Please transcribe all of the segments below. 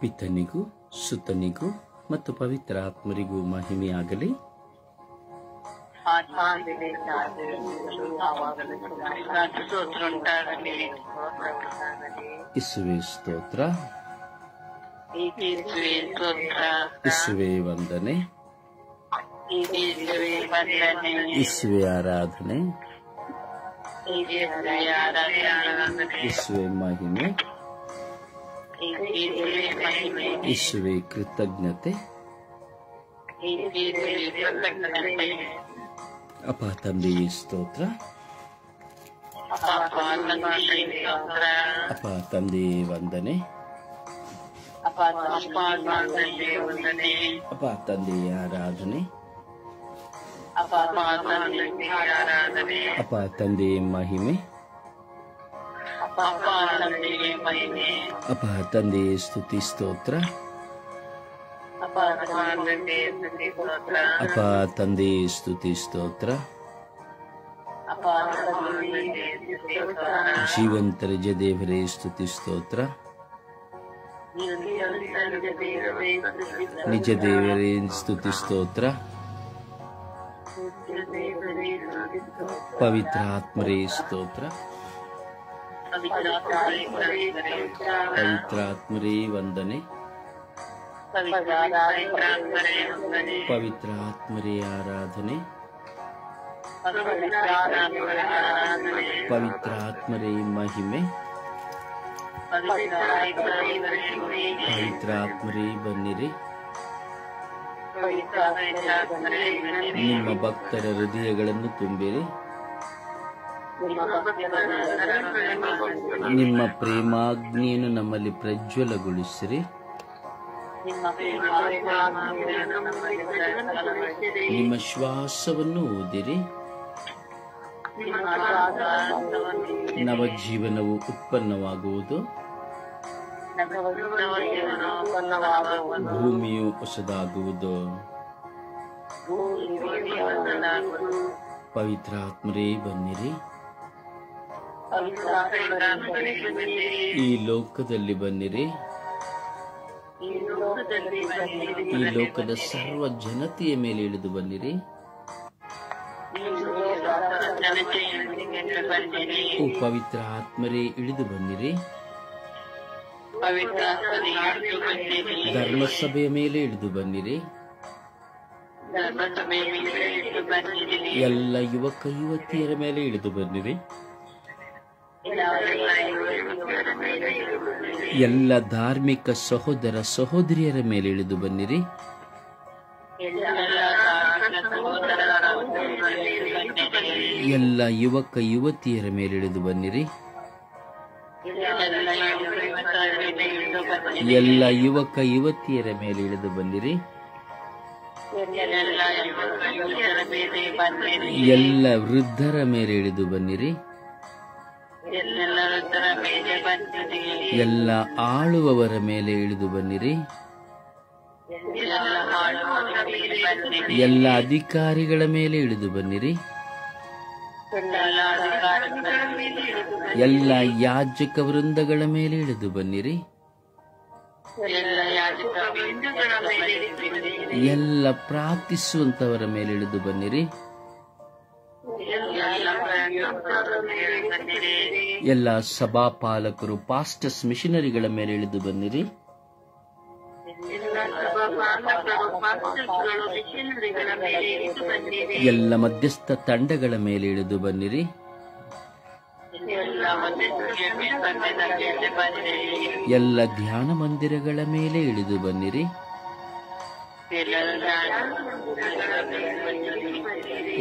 ಪಿತನಿಗೂ ಸುತನಿಗೂ ಮತ್ತು ಪವಿತ್ರ ಆತ್ಮರಿಗೂ ಮಹಿಮೆಯಾಗಲಿ. ಇಸುವೆ ಸ್ತೋತ್ರ, ಇಸುವೆ ವಂದನೆ, ಇಸುವೆ ಆರಾಧನೆ, ಇಸುವೆ ಮಹಿಮೆ, ಇಸುವೆ ಕೃತಜ್ಞತೆ. ಅಪ್ಪ ತಂದೆಯೇ ಸ್ತೋತ್ರ, ಅಪ್ಪ ತಂದೆಯೇ ವಂದನೆ, ಅಪ್ಪ ತಂದೆಯ ಆರಾಧನೆ, ಅಪ್ಪ ತಂದೆಯ ಮಹಿಮೆ, ಅಪ್ಪ ತಂದೆಯ ಸ್ತುತಿ ಸ್ತೋತ್ರ, ಅಪ್ಪ ತಂದೆಯ ಸ್ತುತಿ ಸ್ತೋತ್ರ. ಜೀವಂತರ ದೇವರೇ ಸ್ತುತಿ ಸ್ತೋತ್ರ, ನಿಜ ದೇವರೇ ಸ್ತುತಿ ಸ್ತೋತ್ರ. ಪವಿತ್ರ ಆತ್ಮರೇ ಸ್ತೋತ್ರ, ಪವಿತ್ರ ಆತ್ಮರೇ ವಂದನೆ, ಪವಿತ್ರ ಆತ್ಮರೇ ಆರಾಧನೆ, ಪವಿತ್ರ ಆತ್ಮರೇ ಮಹಿಮೆ, ಪವಿತ್ರ ಆತ್ಮರೇ ಬನ್ನಿರಿ. ನಿಮ್ಮ ಭಕ್ತರ ಹೃದಯಗಳನ್ನು ತುಂಬಿರಿ, ನಿಮ್ಮ ಪ್ರೇಮಾಗ್ನಿಯನ್ನು ನಮ್ಮಲ್ಲಿ ಪ್ರಜ್ವಲಗೊಳಿಸಿರಿ. ನಿಮ್ಮ ಶ್ವಾಸವನ್ನು ಊದಿರಿ, ನವಜೀವನವು ಉತ್ಪನ್ನವಾಗುವುದು, ಭೂಮಿಯು ಹೊಸದಾಗುವುದು. ಪವಿತ್ರ ಆತ್ಮರೇ ಬನ್ನಿರಿ, ಈ ಲೋಕದಲ್ಲಿ ಬನ್ನಿರಿ, ಈ ಲೋಕದ ಸರ್ವ ಜನತೆಯ ಮೇಲೆ ಇಳಿದು ಬನ್ನಿರಿ. ಓ ಪವಿತ್ರ ಆತ್ಮರೇ ಇಳಿದು ಬನ್ನಿರಿ, ಧರ್ಮಸಭೆಯ ಮೇಲೆ ಇಳಿದು ಬನ್ನಿರಿ. ಎಲ್ಲ ಯುವಕ ಯುವತಿಯರ ಮೇಲೆ ಇಳಿದು ಬನ್ನಿರಿ, ಎಲ್ಲ ಧಾರ್ಮಿಕ ಸಹೋದರ ಸಹೋದರಿಯರ ಮೇಲೆ ಇಳಿದು ಬನ್ನಿರಿ. ಎಲ್ಲ ಯುವಕ ಯುವತಿಯರ ಮೇಲೆ ಇಳಿದು ಬನ್ನಿರಿ, ಎಲ್ಲ ಯುವಕ ಯುವತಿಯರ ಮೇಲೆ ಇಳಿದು ಬನ್ನಿರಿ. ಎಲ್ಲ ವೃದ್ಧರ ಮೇಲೆ ಇಳಿದು ಬನ್ನಿರಿ, ಎಲ್ಲ ಆಳುವವರ ಮೇಲೆ ಇಳಿದು ಬನ್ನಿರಿ. ಎಲ್ಲ ಅಧಿಕಾರಿಗಳ ಮೇಲೆ ಇಳಿದು ಬನ್ನಿರಿ, ಎಲ್ಲ ಯಾಜಕ ವೃಂದಗಳ ಮೇಲೆ ಇಳಿದು ಬನ್ನಿರಿ. ಎಲ್ಲ ಪ್ರಾರ್ಥಿಸುವಂತವರ ಮೇಲೆ ಇಳಿದು ಬನ್ನಿರಿ. ಎಲ್ಲ ಸಭಾಪಾಲಕರು ಪಾಸ್ಟರ್ಸ್ ಮಿಷನರಿಗಳ ಮೇಲೆ ಇಳಿದು ಬನ್ನಿರಿ. ಎಲ್ಲ ಮಧ್ಯಸ್ಥ ತಂಡಗಳ ಮೇಲೆ ಇಳಿದು ಬನ್ನಿರಿ. ಎಲ್ಲ ಧ್ಯಾನ ಮಂದಿರಗಳ ಮೇಲೆ ಇಳಿದು ಬನ್ನಿರಿ.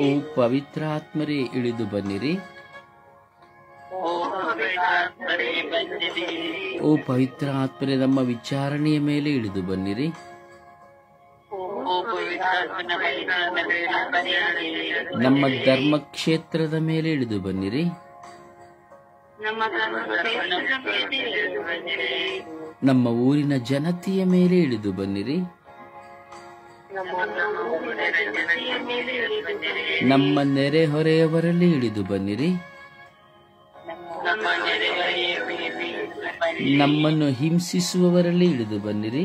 ಓ ಪವಿತ್ರ ಆತ್ಮರೇ ಇಳಿದು ಬನ್ನಿರಿ. ಓ ಪವಿತ್ರ ಆತ್ಮರೇ ನಮ್ಮ ವಿಚಾರಣೆಯ ಮೇಲೆ ಇಳಿದು ಬನ್ನಿರಿ. ನಮ್ಮ ಧರ್ಮಕ್ಷೇತ್ರದ ಮೇಲೆ ಇಳಿದು ಬನ್ನಿರಿ. ನಮ್ಮ ಊರಿನ ಜನತೆಯ ಮೇಲೆ ಇಳಿದು ಬನ್ನಿರಿ. ನಮ್ಮ ನೆರೆಹೊರೆಯವರಲ್ಲಿ ಇಳಿದು ಬನ್ನಿರಿ. ನಮ್ಮ ನೆರೆಹೊರೆಯ ಮೇಲೆ ಇಳಿದು ಬನ್ನಿರಿ. ನಮ್ಮನ್ನು ಹಿಂಸಿಸುವವರಲ್ಲಿ ಇಳಿದು ಬನ್ನಿರಿ.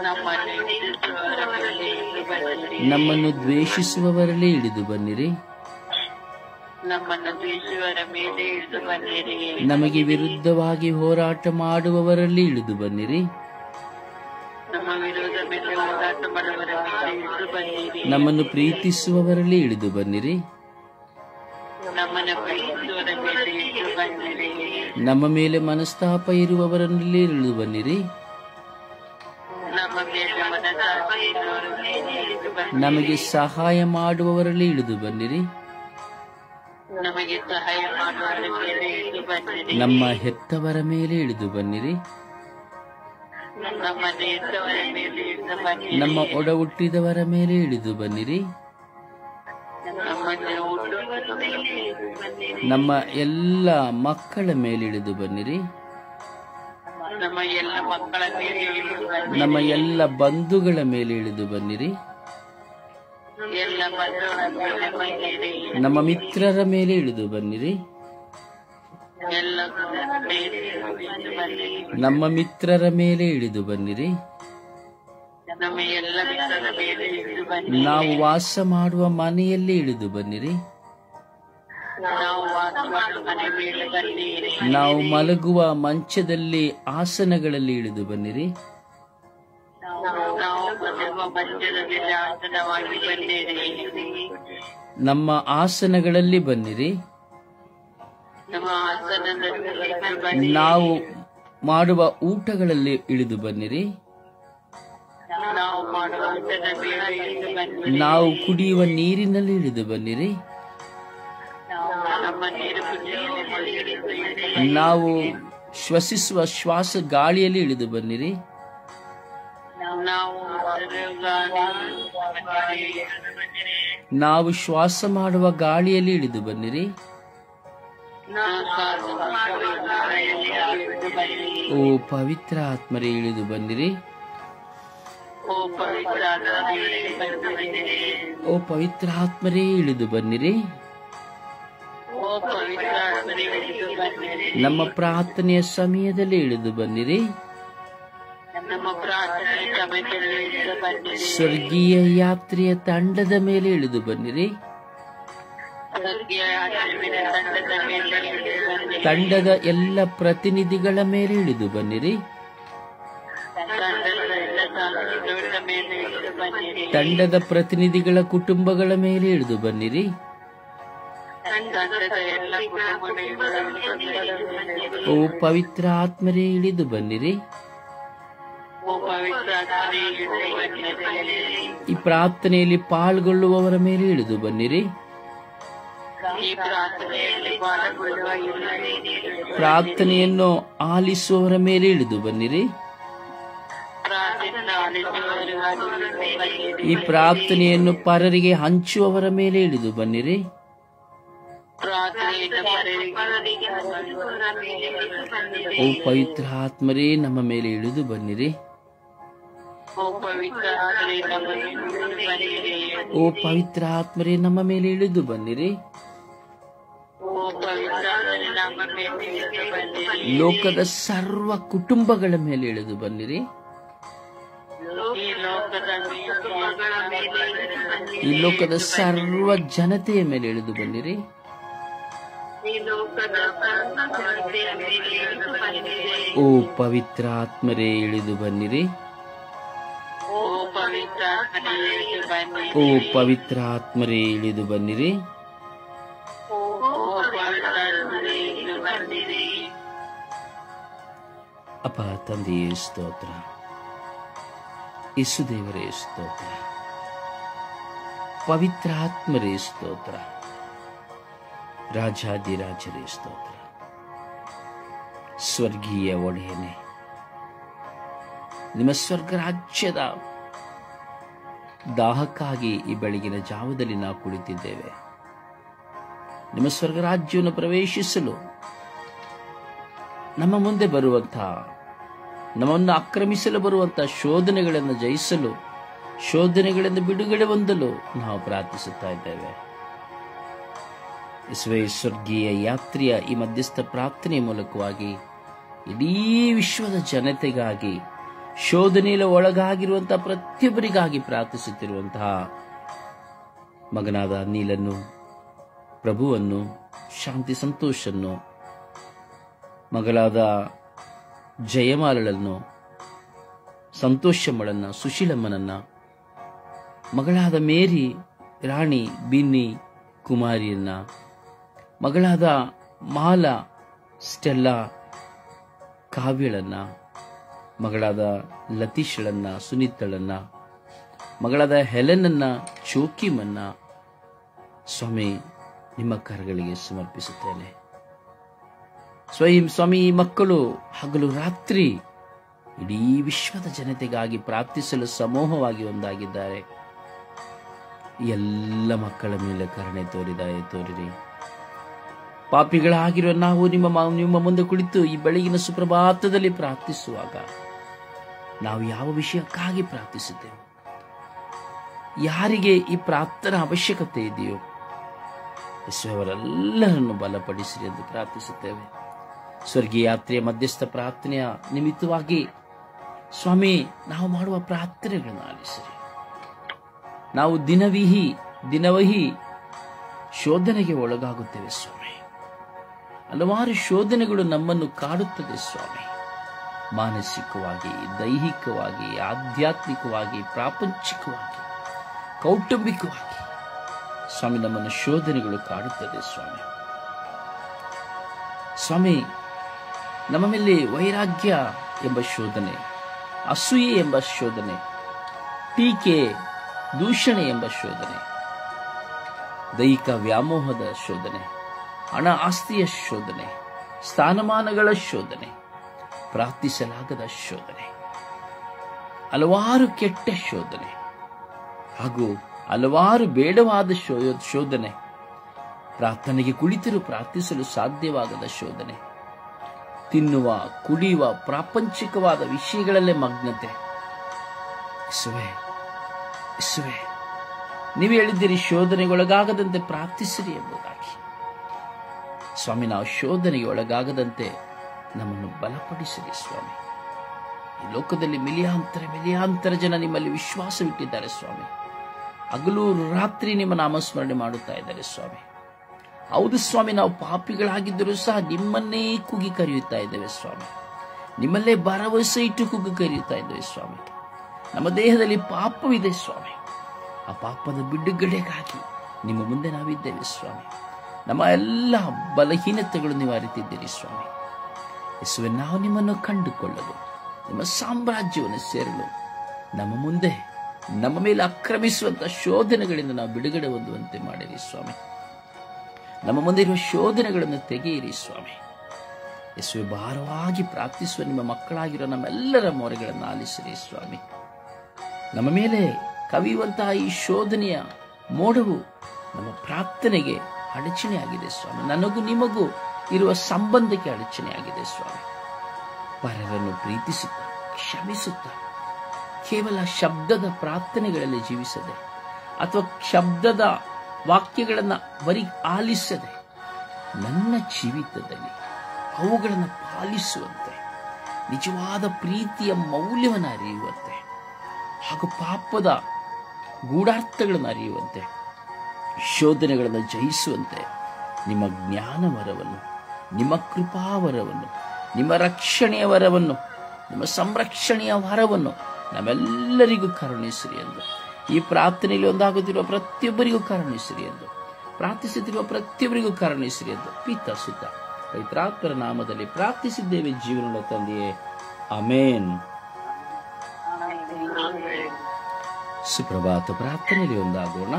ನಮ್ಮನ್ನು ಹಿಂಸಿಸುವವರ ಮೇಲೆ ಇಳಿದು ಬನ್ನಿರಿ. ನಮ್ಮನ್ನು ದ್ವೇಷಿಸುವವರಲ್ಲಿ ಇಳಿದು ಬನ್ನಿರಿ. ನಮ್ಮನ್ನು ದ್ವೇಷಿಸುವವರ ಮೇಲೆ ಇಳಿದು ಬನ್ನಿರಿ. ನಮಗೆ ವಿರುದ್ಧವಾಗಿ ಹೋರಾಟ ಮಾಡುವವರಲ್ಲಿ ಇಳಿದು ಬನ್ನಿರಿ. ನಮ್ಮ ವಿರೋಧ ಮೇಲೆ ಹೋರಾಟ ಮಾಡುವವರ ಮೇಲೆ ಇಳಿದು ಬನ್ನಿರಿ. ನಮ್ಮನ್ನು ಪ್ರೀತಿಸುವವರಲ್ಲಿ ಇಳಿದು ಬನ್ನಿರಿ. ನಮ್ಮನ್ನು ಪ್ರೀತಿಸುವವರ ಮೇಲೆ ಇಳಿದು ಬನ್ನಿರಿ. ನಮ್ಮ ಮೇಲೆ ಮನಸ್ತಾಪ ಇರುವವರಲ್ಲಿ ಇಳಿದು ಬನ್ನಿರಿ. ನಮ್ಮ ಮೇಲೆ ಮನಸ್ತಾಪ ಇರುವವರ ಮೇಲೆ ಇಳಿದು ಬನ್ನಿರಿ. ನಮಗೆ ಸಹಾಯ ಮಾಡುವವರಲ್ಲಿ ಇಳಿದು ಬನ್ನಿರಿ. ನಮಗೆ ಸಹಾಯ ಮಾಡುವವರ ಮೇಲೆ ಇಳಿದು ಬನ್ನಿರಿ. ನಮ್ಮ ಹೆತ್ತವರ ಮೇಲೆ ಇಳಿದು ಬನ್ನಿರಿ. ನಮ್ಮ ನೇತವರ ಮೇಲೆ ಇಳಿದು ಬನ್ನಿರಿ. ನಮ್ಮ ಒಡ ಹುಟ್ಟಿದವರ ಮೇಲೆ ಇಳಿದು ಬನ್ನಿರಿ. ನಮ್ಮನ್ನು ಹುಟ್ಟುವವರ ಮೇಲೆ ಇಳಿದು ಬನ್ನಿರಿ. ನಮ್ಮ ಎಲ್ಲ ಮಕ್ಕಳ ಮೇಲೆ ಇಳಿದು ಬನ್ನಿರಿ. ನಮ್ಮ ಎಲ್ಲ ಮಕ್ಕಳ ಮೇಲೆ ಇಳಿದು ಬನ್ನಿರಿ. ನಮ್ಮ ಎಲ್ಲ ಬಂಧುಗಳ ಮೇಲೆ ಇಳಿದು ಬನ್ನಿರಿ. ಎಲ್ಲ ಬಂಧುಗಳ ಮೇಲೆ ಬನ್ನಿರಿ. ನಮ್ಮ ಮಿತ್ರರ ಮೇಲೆ ಇಳಿದು ಬನ್ನಿರಿ. ಎಲ್ಲ ಮೇಲೆ ಇಳಿದು ಬನ್ನಿರಿ. ನಮ್ಮ ಮಿತ್ರರ ಮೇಲೆ ಇಳಿದು ಬನ್ನಿರಿ. ನಮ್ಮ ಎಲ್ಲ ಮಿತ್ರರ ಮೇಲೆ ಇಳಿದು ಬನ್ನಿರಿ. ನಾವು ವಾಸ ಮಾಡುವ ಮನೆಯಲ್ಲಿ ಇಳಿದು ಬನ್ನಿರಿ. ನಾವು ವಾಸ ಮಾಡುವ ಮನೆ ಮೇಲೆ ಬನ್ನಿರಿ. ನಾವು ಮಲಗುವ ಮಂಚದಲ್ಲಿ ಆಸನಗಳಲ್ಲಿ ಇಳಿದು ಬನ್ನಿರಿ. ನಾವು ಮಲಗುವ ಮಂಚದ ಮೇಲೆ ಆಸನವಾಗಿ ಬನ್ನಿರಿ. ನಮ್ಮ ಆಸನಗಳಲ್ಲಿ ಬನ್ನಿರಿ. ನಮ್ಮ ಆಸನದಲ್ಲಿ ಬನ್ನಿರಿ. ನಾವು ಮಾಡುವ ಊಟಗಳಲ್ಲಿ ಇಳಿದು ಬನ್ನಿರಿ. ನಾವು ಮಾಡುವ ಊಟದ ಮೇಲೆ ಇಳಿದು ಬನ್ನಿರಿ. ನಾವು ಕುಡಿಯುವ ನೀರಿನಲ್ಲಿ ಇಳಿದು ಬನ್ನಿರಿ. ನಮ್ಮ ನೀರು ಕುಡಿಯುವ ಮೇಲೆ ಇಳಿದು ಬನ್ನಿರಿ. ನಾವು ಶ್ವಸಿಸುವ ಶ್ವಾಸ ಗಾಳಿಯಲ್ಲಿ ಇಳಿದು ಬನ್ನಿರಿ. ನಾವು ನಾವು ಶ್ವಾಸ ಮಾಡುವ ಗಾಳಿಯಲ್ಲಿ ಇಳಿದು ಬನ್ನಿರಿ. ಓ ಪವಿತ್ರ ಆತ್ಮರೇ ಇಳಿದು ಬನ್ನಿರಿ. ಓ ಪವಿತ್ರ ಓ ಪವಿತ್ರ ಆತ್ಮರೇ ಇಳಿದು ಬನ್ನಿರಿ. ಓ ಪವಿತ್ರ ಇಳಿದು ಬನ್ನಿರಿ. ನಮ್ಮ ಪ್ರಾರ್ಥನೆಯ ಸಮಯದಲ್ಲಿ ಇಳಿದು ಬನ್ನಿರಿ. ನಮ್ಮ ಪ್ರಾರ್ಥನೆ ಸಮಯದಲ್ಲಿ ಇಳಿದು ಬನ್ನಿರಿ. ಸ್ವರ್ಗೀಯ ಯಾತ್ರೆಯ ತಂಡದ ಮೇಲೆ ಇಳಿದು ಬನ್ನಿರಿ. ಸ್ವರ್ಗೀಯ ಯಾತ್ರೆಯ ತಂಡದ ಮೇಲೆ ಇಳಿದು ಬನ್ನಿರಿ. ತಂಡದ ಎಲ್ಲ ಪ್ರತಿನಿಧಿಗಳ ಮೇಲೆ ಇಳಿದು ಬನ್ನಿರಿ. ತಂಡದ ಎಲ್ಲ ಸಾಧುಗಳ ಮೇಲೆ ಇಳಿದು ಬನ್ನಿರಿ. ತಂಡದ ಪ್ರತಿನಿಧಿಗಳ ಕುಟುಂಬಗಳ ಮೇಲೆ ಇಳಿದು ಬನ್ನಿರಿ. ತಂಡದ ಎಲ್ಲ ಕುಟುಂಬಗಳ ಮೇಲೆ ಇಳಿದು ಬನ್ನಿರಿ. ಓ ಪವಿತ್ರ ಆತ್ಮರೇ ಇಳಿದು ಬನ್ನಿರಿ. ಓ ಪವಿತ್ರ ಇಳಿದು ಬನ್ನಿರಿ. ಈ ಪ್ರಾರ್ಥನೆಯಲ್ಲಿ ಪಾಲ್ಗೊಳ್ಳುವವರ ಮೇಲೆ ಇಳಿದು ಬನ್ನಿರಿ. ಈ ಪ್ರಾರ್ಥನೆಯಲ್ಲಿ ಪಾಲ್ಗೊಳ್ಳುವ ಪ್ರಾರ್ಥನೆಯನ್ನು ಆಲಿಸುವವರ ಮೇಲೆ ಇಳಿದು ಬನ್ನಿರಿ. ಈ ಪ್ರಾರ್ಥನೆಯನ್ನು ಪರರಿಗೆ ಹಂಚುವವರ ಮೇಲೆ ಇಳಿದು ಬನ್ನಿರಿ. ಓ ಪವಿತ್ರ ಆತ್ಮರೇ ನಮ್ಮ ಮೇಲೆ ಇಳಿದು ಬನ್ನಿರಿ. ಓ ಪವಿತ್ರ ಆತ್ಮರೇ ನಮ್ಮ ಮೇಲೆ ಇಳಿದು ಬನ್ನಿರಿ. ಲೋಕದ ಸರ್ವ ಕುಟುಂಬಗಳ ಮೇಲೆ ಇಳಿದು ಬನ್ನಿರಿ. ಈ ಲೋಕದ ಸರ್ವ ಜನತೆಯ ಮೇಲೆ ಇಳಿದು ಬನ್ನಿರಿ. ಓ ಪವಿತ್ರ ಆತ್ಮರೇ ಇಳಿದು ಬನ್ನಿರಿ. ಓ ಪವಿತ್ರ ಆತ್ಮರೇ ಇಳಿದು ಬನ್ನಿರಿ. ಅಪ್ಪ ತಂದೆಯೇ ಸ್ತೋತ್ರ, ಯೇಸುದೇವರೇ ಸ್ತೋತ್ರ, ಪವಿತ್ರ ಆತ್ಮರೇ ಸ್ತೋತ್ರ, ರಾಜಾದಿರಾಜರೇ ಸ್ತೋತ್ರ. ಸ್ವರ್ಗೀಯ ಒಡೆಯನೇ, ನಿಮ್ಮ ಸ್ವರ್ಗ ರಾಜ್ಯದ ದಾಹಕ್ಕಾಗಿ ಈ ಬೆಳಗಿನ ಜಾವದಲ್ಲಿ ನಾವು ಕುಳಿತಿದ್ದೇವೆ. ನಿಮ್ಮ ಸ್ವರ್ಗ ರಾಜ್ಯವನ್ನು ಪ್ರವೇಶಿಸಲು ನಮ್ಮ ಮುಂದೆ ಬರುವಂತಹ, ನಮ್ಮನ್ನು ಆಕ್ರಮಿಸಲು ಬರುವಂತಹ ಶೋಧನೆಗಳನ್ನು ಜಯಿಸಲು, ಶೋಧನೆಗಳಿಂದ ಬಿಡುಗಡೆ ಹೊಂದಲು ನಾವು ಪ್ರಾರ್ಥಿಸುತ್ತಾ ಇದ್ದೇವೆ. ಯೇಸುವೇ, ಸ್ವರ್ಗೀಯ ಯಾತ್ರೆಯ ಈ ಮಧ್ಯಸ್ಥ ಪ್ರಾರ್ಥನೆಯ ಮೂಲಕವಾಗಿ ಇಡೀ ವಿಶ್ವದ ಜನತೆಗಾಗಿ, ಶೋಧನೆಯಲ್ಲಿ ಒಳಗಾಗಿರುವಂತಹ ಪ್ರತಿಯೊಬ್ಬರಿಗಾಗಿ ಪ್ರಾರ್ಥಿಸುತ್ತಿರುವಂತಹ ಮಗನಾದ ಅನಿಲನ್ನು, ಪ್ರಭುವನ್ನು, ಶಾಂತಿ ಸಂತೋಷನ್ನು, ಮಗಳಾದ ಜಯಮಾಲಳನ್ನು, ಸಂತೋಷಮ್ಮಳನ್ನ, ಸುಶೀಲಮ್ಮನನ್ನ, ಮಗಳಾದ ಮೇರಿ, ರಾಣಿ, ಬಿನ್ನಿ, ಕುಮಾರಿಯನ್ನ, ಮಗಳಾದ ಮಾಲಾ, ಸ್ಟೆಲ್ಲಾ, ಕಾವ್ಯಳನ್ನ, ಮಗಳಾದ ಲತೀಶಳನ್ನ, ಸುನೀತಳನ್ನ, ಮಗಳಾದ ಹೆಲೆನನ್ನ, ಚೋಕಿಮನ್ನ ಸ್ವಾಮಿ ನಿಮ್ಮ ಕರಗಳಿಗೆ ಸಮರ್ಪಿಸುತ್ತೇನೆ. ಸ್ವಾಮಿ, ಈ ಮಕ್ಕಳು ಹಗಲು ರಾತ್ರಿ ಇಡೀ ವಿಶ್ವದ ಜನತೆಗಾಗಿ ಪ್ರಾರ್ಥಿಸಲು ಸಮೂಹವಾಗಿ ಒಂದಾಗಿದ್ದಾರೆ. ಎಲ್ಲ ಮಕ್ಕಳ ಮೇಲೆ ಕರುಣೆ ತೋರಿರಿ. ಪಾಪಿಗಳಾಗಿರುವ ನಾವು ನಿಮ್ಮ ಮುಂದೆ ಕುಳಿತು ಈ ಬೆಳಗಿನ ಸುಪ್ರಭಾತದಲ್ಲಿ ಪ್ರಾರ್ಥಿಸುವಾಗ ನಾವು ಯಾವ ವಿಷಯಕ್ಕಾಗಿ ಪ್ರಾರ್ಥಿಸುತ್ತೇವೆ, ಯಾರಿಗೆ ಈ ಪ್ರಾರ್ಥನಾ ಅವಶ್ಯಕತೆ ಇದೆಯೋ ಅವರೆಲ್ಲರನ್ನು ಬಲಪಡಿಸಿರಿ ಎಂದು ಪ್ರಾರ್ಥಿಸುತ್ತೇವೆ. ಸ್ವರ್ಗೀಯ ಯಾತ್ರೆಯ ಮಧ್ಯಸ್ಥ ಪ್ರಾರ್ಥನೆಯ ನಿಮಿತ್ತವಾಗಿ ಸ್ವಾಮಿ ನಾವು ಮಾಡುವ ಪ್ರಾರ್ಥನೆಗಳನ್ನು ಆಲಿಸಿರಿ. ನಾವು ದಿನವಹಿ ಶೋಧನೆಗೆ ಒಳಗಾಗುತ್ತೇವೆ ಸ್ವಾಮಿ. ಹಲವಾರು ಶೋಧನೆಗಳು ನಮ್ಮನ್ನು ಕಾಡುತ್ತದೆ ಸ್ವಾಮಿ. ಮಾನಸಿಕವಾಗಿ, ದೈಹಿಕವಾಗಿ, ಆಧ್ಯಾತ್ಮಿಕವಾಗಿ, ಪ್ರಾಪಂಚಿಕವಾಗಿ, ಕೌಟುಂಬಿಕವಾಗಿ ಸ್ವಾಮಿ ನಮ್ಮನ್ನು ಶೋಧನೆಗಳು ಕಾಡುತ್ತದೆ ಸ್ವಾಮಿ. ಸ್ವಾಮಿ, ನಮ್ಮ ಮೇಲೆ ವೈರಾಗ್ಯ ಎಂಬ ಶೋಧನೆ, ಅಸೂಯೆ ಎಂಬ ಶೋಧನೆ, ಟೀಕೆ, ದೂಷಣೆ ಎಂಬ ಶೋಧನೆ, ದೈಹಿಕ ವ್ಯಾಮೋಹದ ಶೋಧನೆ, ಹಣ ಆಸ್ತಿಯ ಶೋಧನೆ, ಸ್ಥಾನಮಾನಗಳ ಶೋಧನೆ, ಪ್ರಾರ್ಥಿಸಲಾಗದ ಶೋಧನೆ, ಹಲವಾರು ಕೆಟ್ಟ ಶೋಧನೆ ಹಾಗೂ ಹಲವಾರು ಬೇಡವಾದ ಶೋಧನೆ, ಪ್ರಾರ್ಥನೆಗೆ ಕುಳಿತರೂ ಪ್ರಾರ್ಥಿಸಲು ಸಾಧ್ಯವಾಗದ ಶೋಧನೆ, ತಿನ್ನುವ, ಕುಡಿಯುವ, ಪ್ರಾಪಂಚಿಕವಾದ ವಿಷಯಗಳಲ್ಲೇ ಮಗ್ನತೆ. ಯೇಸುವೇ, ನೀವು ಹೇಳಿದ್ದೀರಿ ಶೋಧನೆಗೆ ಒಳಗಾಗದಂತೆ ಪ್ರಾರ್ಥಿಸಿರಿ ಎಂಬುದಾಗಿ. ಸ್ವಾಮಿ, ನಾವು ಶೋಧನೆಗೆ ಒಳಗಾಗದಂತೆ ನಮ್ಮನ್ನು ಬಲಪಡಿಸಿರಿ ಸ್ವಾಮಿ. ಈ ಲೋಕದಲ್ಲಿ ಮಿಲಿಯಾಂತರ ಜನ ನಿಮ್ಮಲ್ಲಿ ವಿಶ್ವಾಸವಿಟ್ಟಿದ್ದಾರೆ ಸ್ವಾಮಿ. ಹಗಲು ರಾತ್ರಿ ನಿಮ್ಮ ನಾಮಸ್ಮರಣೆ ಮಾಡುತ್ತಾ ಇದ್ದಾರೆ ಸ್ವಾಮಿ. ಹೌದು ಸ್ವಾಮಿ, ನಾವು ಪಾಪಿಗಳಾಗಿದ್ದರೂ ಸಹ ನಿಮ್ಮನ್ನೇ ಕೂಗಿ ಕರೆಯುತ್ತಾ ಇದ್ದೇವೆ ಸ್ವಾಮಿ. ನಿಮ್ಮಲ್ಲೇ ಭರವಸೆ ಇಟ್ಟು ಕೂಗಿ ಕರೆಯುತ್ತಾ ಇದ್ದೇವೆ ಸ್ವಾಮಿ. ನಮ್ಮ ದೇಹದಲ್ಲಿ ಪಾಪವಿದೆ ಸ್ವಾಮಿ. ಆ ಪಾಪದ ಬಿಡುಗಡೆಗಾಗಿ ನಿಮ್ಮ ಮುಂದೆ ನಾವಿದ್ದೇವೆ ಸ್ವಾಮಿ. ನಮ್ಮ ಎಲ್ಲ ಬಲಹೀನತೆಗಳು ನೀವು ಅರಿತಿದ್ದೀರಿ ಸ್ವಾಮಿ. ಯೇಸುವೆ, ನಾವು ನಿಮ್ಮನ್ನು ಕಂಡುಕೊಳ್ಳಲು, ನಿಮ್ಮ ಸಾಮ್ರಾಜ್ಯವನ್ನು ಸೇರಲು, ನಮ್ಮ ಮೇಲೆ ಆಕ್ರಮಿಸುವಂತಹ ಶೋಧನೆಗಳಿಂದ ನಾವು ಬಿಡುಗಡೆ ಹೊಂದುವಂತೆ ಮಾಡಿರಿ ಸ್ವಾಮಿ. ನಮ್ಮ ಮುಂದೆ ಇರುವ ಶೋಧನೆಗಳನ್ನು ತೆಗೆಯಿರಿ ಸ್ವಾಮಿ. ಯೇಸುವೆ, ಭಾರವಾಗಿ ಪ್ರಾರ್ಥಿಸುವ ನಿಮ್ಮ ಮಕ್ಕಳಾಗಿರೋ ನಮ್ಮೆಲ್ಲರ ಮೊರೆಗಳನ್ನು ಆಲಿಸಿರಿ ಸ್ವಾಮಿ. ನಮ್ಮ ಮೇಲೆ ಕವಿಯುವಂತಹ ಈ ಶೋಧನೆಯ ಮೋಡವು ನಮ್ಮ ಪ್ರಾರ್ಥನೆಗೆ ಅಡಚಣೆಯಾಗಿದೆ ಸ್ವಾಮಿ. ನನಗೂ ನಿಮಗೂ ಇರುವ ಸಂಬಂಧಕ್ಕೆ ಅಡಚಣೆಯಾಗಿದೆ ಸ್ವಾಮಿ. ಪರರನ್ನು ಪ್ರೀತಿಸುತ್ತಾ, ಕ್ಷಮಿಸುತ್ತಾ, ಕೇವಲ ಶಬ್ದದ ಪ್ರಾರ್ಥನೆಗಳಲ್ಲಿ ಜೀವಿಸದೆ ಅಥವಾ ಶಬ್ದದ ವಾಕ್ಯಗಳನ್ನು ಬರೀ ಆಲಿಸದೆ ನನ್ನ ಜೀವಿತದಲ್ಲಿ ಅವುಗಳನ್ನು ಪಾಲಿಸುವಂತೆ, ನಿಜವಾದ ಪ್ರೀತಿಯ ಮೌಲ್ಯವನ್ನು ಅರಿಯುವಂತೆ ಹಾಗೂ ಪಾಪದ ಗೂಢಾರ್ಥಗಳನ್ನು ಅರಿಯುವಂತೆ, ಶೋಧನೆಗಳನ್ನು ಜಯಿಸುವಂತೆ ನಿಮ್ಮ ಜ್ಞಾನವರವನ್ನು, ನಿಮ್ಮ ಕೃಪಾವರವನ್ನು, ನಿಮ್ಮ ರಕ್ಷಣೆಯ ವರವನ್ನು, ನಿಮ್ಮ ಸಂರಕ್ಷಣೆಯ ವರವನ್ನು ನಮ್ಮೆಲ್ಲರಿಗೂ ಕರುಣಿಸಿರಿ ಎಂದು, ಈ ಪ್ರಾರ್ಥನೆಯಲ್ಲಿ ಒಂದಾಗುತ್ತಿರುವ ಪ್ರತಿಯೊಬ್ಬರಿಗೂ ಕರುಣಿಸಿರಿ ಎಂದು, ಪ್ರಾರ್ಥಿಸುತ್ತಿರುವ ಪ್ರತಿಯೊಬ್ಬರಿಗೂ ಕರುಣಿಸಿರಿ ಎಂದು ಪಿತ ಸುತ ಪವಿತ್ರಾತ್ಮರ ನಾಮದಲ್ಲಿ ಪ್ರಾರ್ಥಿಸಿದ್ದೇವೆ ಜೀವನದ ತಂದೆಯೇ, ಆಮೇನ್. ಸುಪ್ರಭಾತ ಪ್ರಾರ್ಥನೆಯಲ್ಲಿ ಒಂದಾಗೋಣ.